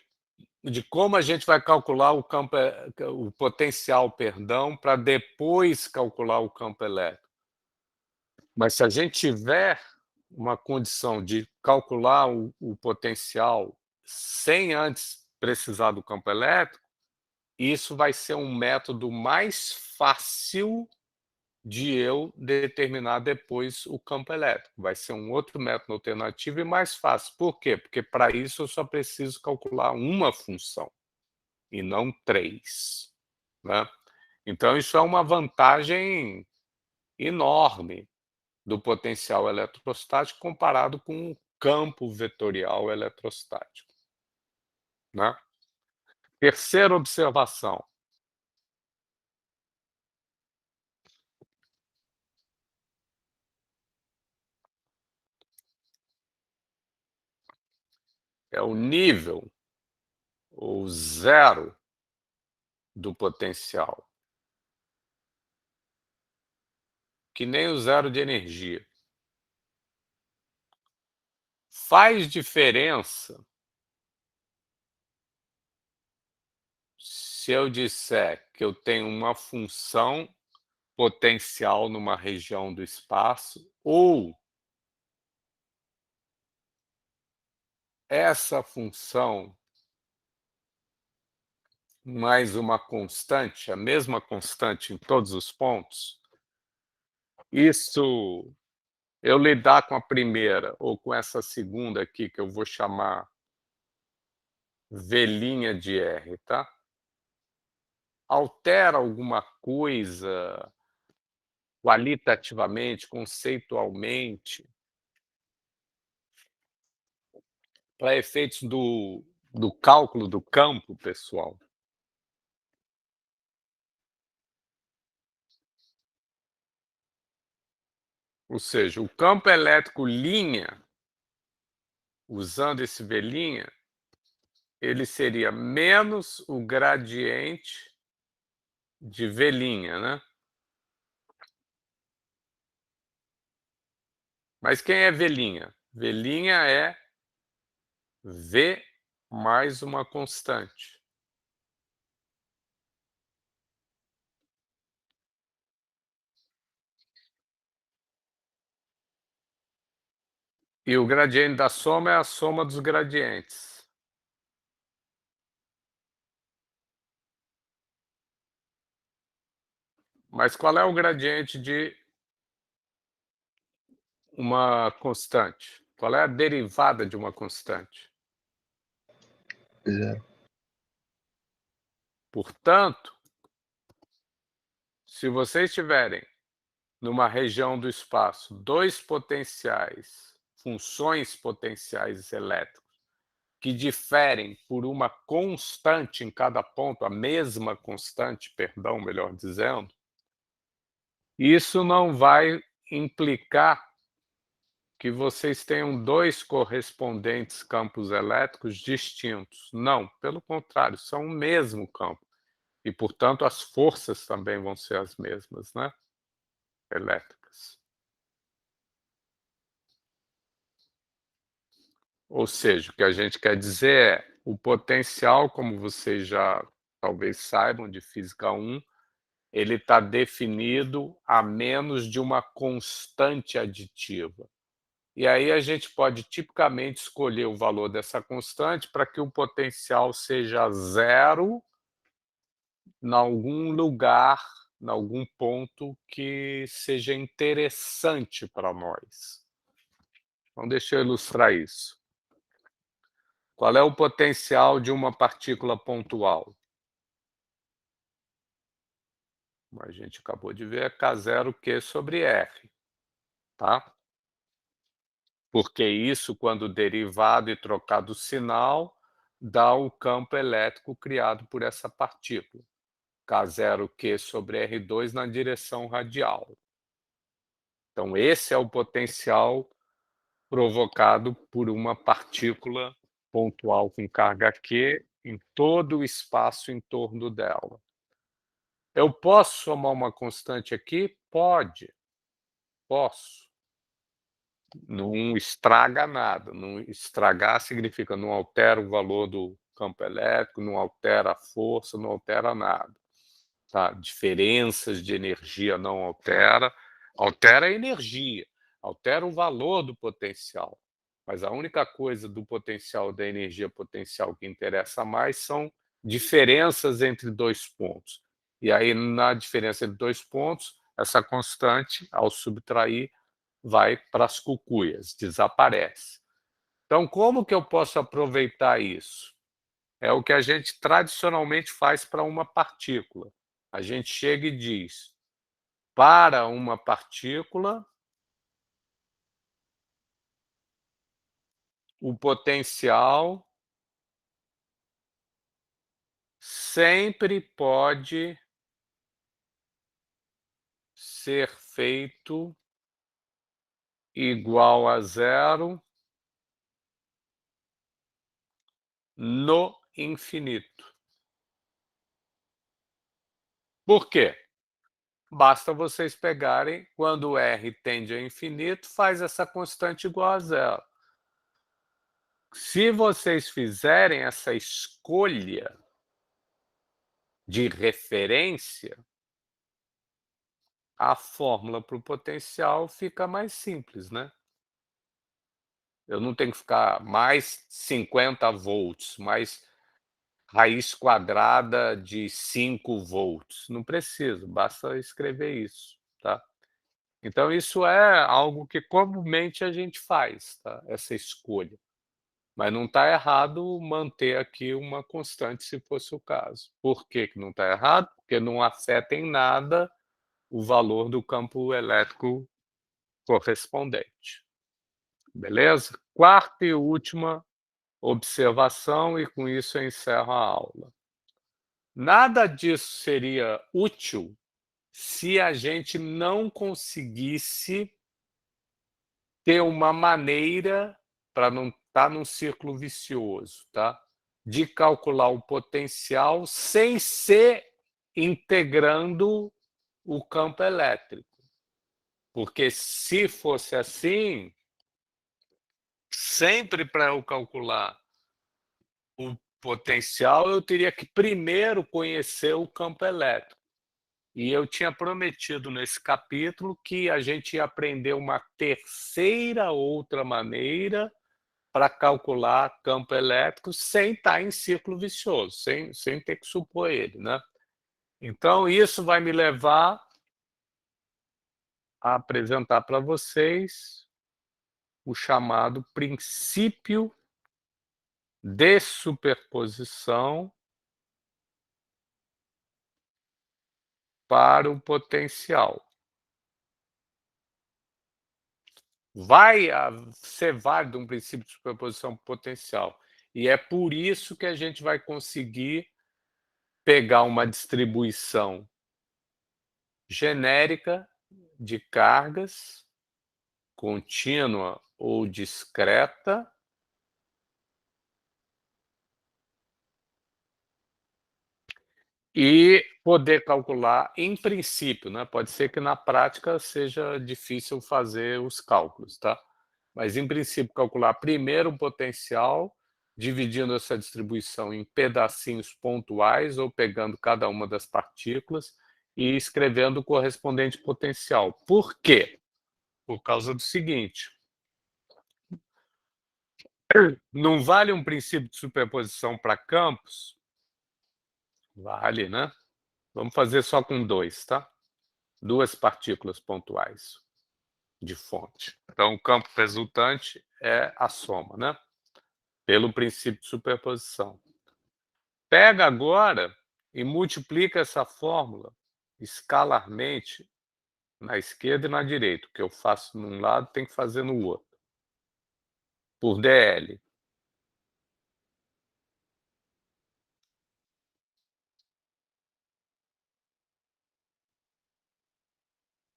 de como a gente vai calcular o potencial, perdão, para depois calcular o campo elétrico. Mas se a gente tiver uma condição de calcular o potencial sem antes precisar do campo elétrico, isso vai ser um método mais fácil de eu determinar depois o campo elétrico. Vai ser um outro método alternativo e mais fácil. Por quê? Porque para isso eu só preciso calcular uma função e não 3, né? Então isso é uma vantagem enorme do potencial eletrostático comparado com o campo vetorial eletrostático, né? Terceira observação. É o nível ou zero do potencial, que nem o zero de energia. Faz diferença se eu disser que eu tenho uma função potencial numa região do espaço ou essa função mais uma constante, a mesma constante em todos os pontos? Isso, eu lidar com a primeira ou com essa segunda aqui, que eu vou chamar V' de R, tá? Altera alguma coisa qualitativamente, conceitualmente, para efeitos do cálculo do campo, pessoal? Ou seja, o campo elétrico linha, usando esse V', ele seria menos o gradiente de V', né? Mas quem é V'? V' é V mais uma constante. E o gradiente da soma é a soma dos gradientes. Mas qual é o gradiente de uma constante? Qual é a derivada de uma constante? Zero. Portanto, se vocês tiverem numa região do espaço dois potenciais, funções potenciais elétricos, que diferem por uma constante em cada ponto, a mesma constante, perdão, melhor dizendo, isso não vai implicar que vocês tenham dois correspondentes campos elétricos distintos. Não, pelo contrário, são o mesmo campo. E, portanto, as forças também vão ser as mesmas, né? Elétricas. Ou seja, o que a gente quer dizer é o potencial, como vocês já talvez saibam de Física 1, ele está definido a menos de uma constante aditiva. E aí a gente pode tipicamente escolher o valor dessa constante para que o potencial seja zero em algum lugar, em algum ponto que seja interessante para nós. Então deixa eu ilustrar isso. Qual é o potencial de uma partícula pontual? Como a gente acabou de ver, é K0Q sobre R, tá? Porque isso, quando derivado e trocado o sinal, dá o campo elétrico criado por essa partícula, K0Q sobre R2 na direção radial. Então esse é o potencial provocado por uma partícula pontual com carga Q em todo o espaço em torno dela. Eu posso somar uma constante aqui? Pode, posso. Não estraga nada. Não estragar significa não altera o valor do campo elétrico, não altera a força, não altera nada. Tá? Diferenças de energia não altera, altera a energia, altera o valor do potencial. Mas a única coisa do potencial, da energia potencial que interessa mais são diferenças entre dois pontos. E aí, na diferença entre dois pontos, essa constante, ao subtrair, vai para as cucuias, desaparece. Então, como que eu posso aproveitar isso? É o que a gente tradicionalmente faz para uma partícula. A gente chega e diz, para uma partícula, o potencial sempre pode ser feito igual a zero no infinito. Por quê? Basta vocês pegarem, quando o R tende a infinito, faz essa constante igual a zero. Se vocês fizerem essa escolha de referência, a fórmula para o potencial fica mais simples, né? Eu não tenho que ficar mais 50 volts, mais raiz quadrada de 5 volts. Não preciso, basta escrever isso, tá? Então isso é algo que comumente a gente faz, tá? Essa escolha. Mas não está errado manter aqui uma constante, se fosse o caso. Por que que não está errado? Porque não afeta em nada o valor do campo elétrico correspondente. Beleza? Quarta e última observação, e com isso eu encerro a aula. Nada disso seria útil se a gente não conseguisse ter uma maneira, para não estar num círculo vicioso, tá? De calcular o potencial sem ser integrando o campo elétrico. Porque se fosse assim, sempre para eu calcular o potencial, eu teria que primeiro conhecer o campo elétrico. E eu tinha prometido nesse capítulo que a gente ia aprender uma terceira outra maneira para calcular campo elétrico sem estar em círculo vicioso, sem ter que supor ele, né? Então, isso vai me levar a apresentar para vocês o chamado princípio de superposição para o potencial. Vai ser válido um princípio de superposição potencial. E é por isso que a gente vai conseguir pegar uma distribuição genérica de cargas, contínua ou discreta, e poder calcular em princípio, né? Pode ser que na prática seja difícil fazer os cálculos, tá? Mas em princípio calcular primeiro o potencial, dividindo essa distribuição em pedacinhos pontuais ou pegando cada uma das partículas e escrevendo o correspondente potencial. Por quê? Por causa do seguinte: não vale um princípio de superposição para campos? Vale, né? Vamos fazer só com dois, tá? Duas partículas pontuais de fonte. Então, o campo resultante é a soma, né? Pelo princípio de superposição. Pega agora e multiplica essa fórmula escalarmente na esquerda e na direita. O que eu faço num lado tem que fazer no outro. Por dl.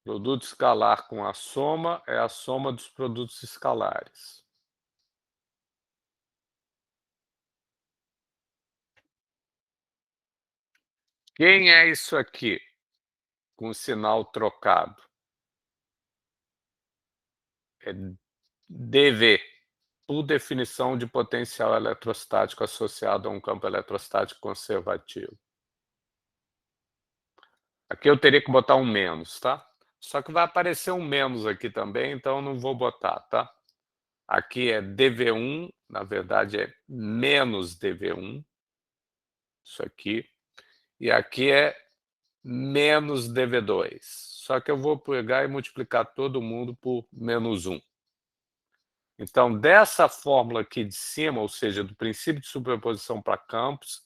Produto escalar com a soma é a soma dos produtos escalares. Quem é isso aqui com o sinal trocado? É dV. por definição de potencial eletrostático associado a um campo eletrostático conservativo. Aqui eu teria que botar um menos, tá? Só que vai aparecer um menos aqui também, então eu não vou botar, tá? Aqui é dV1, na verdade é menos dV1, isso aqui. E aqui é menos dV2. Só que eu vou pegar e multiplicar todo mundo por menos 1. Então, dessa fórmula aqui de cima, ou seja, do princípio de superposição para campos,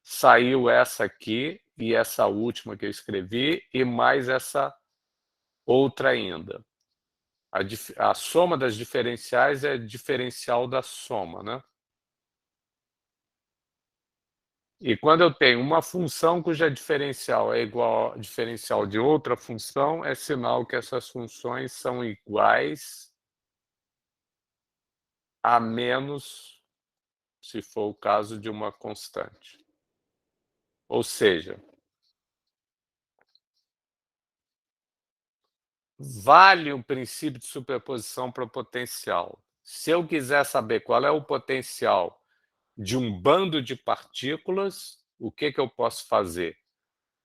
saiu essa aqui e essa última que eu escrevi, e mais essa outra ainda. A soma das diferenciais é diferencial da soma, né? E quando eu tenho uma função cuja diferencial é igual ao diferencial de outra função, é sinal que essas funções são iguais a menos, se for o caso, de uma constante. Ou seja, vale o princípio de superposição para potencial. Se eu quiser saber qual é o potencial de um bando de partículas, o que eu posso fazer?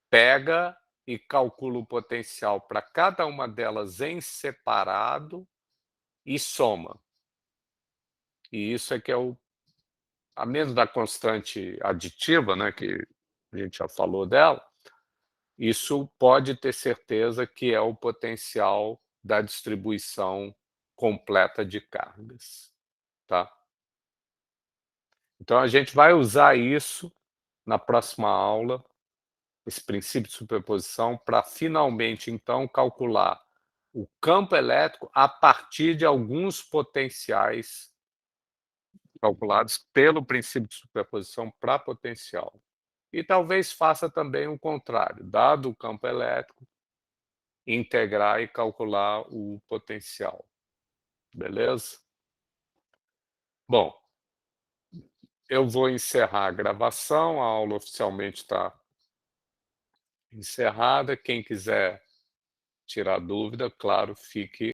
Pega e calcula o potencial para cada uma delas em separado e soma. E isso é que é a menos da constante aditiva, né, que a gente já falou dela, isso pode ter certeza que é o potencial da distribuição completa de cargas, tá? Então a gente vai usar isso na próxima aula, esse princípio de superposição, para finalmente, então, calcular o campo elétrico a partir de alguns potenciais calculados pelo princípio de superposição para potencial. E talvez faça também o contrário, dado o campo elétrico, integrar e calcular o potencial. Beleza? Bom, eu vou encerrar a gravação, a aula oficialmente está encerrada. Quem quiser tirar dúvida, claro, fique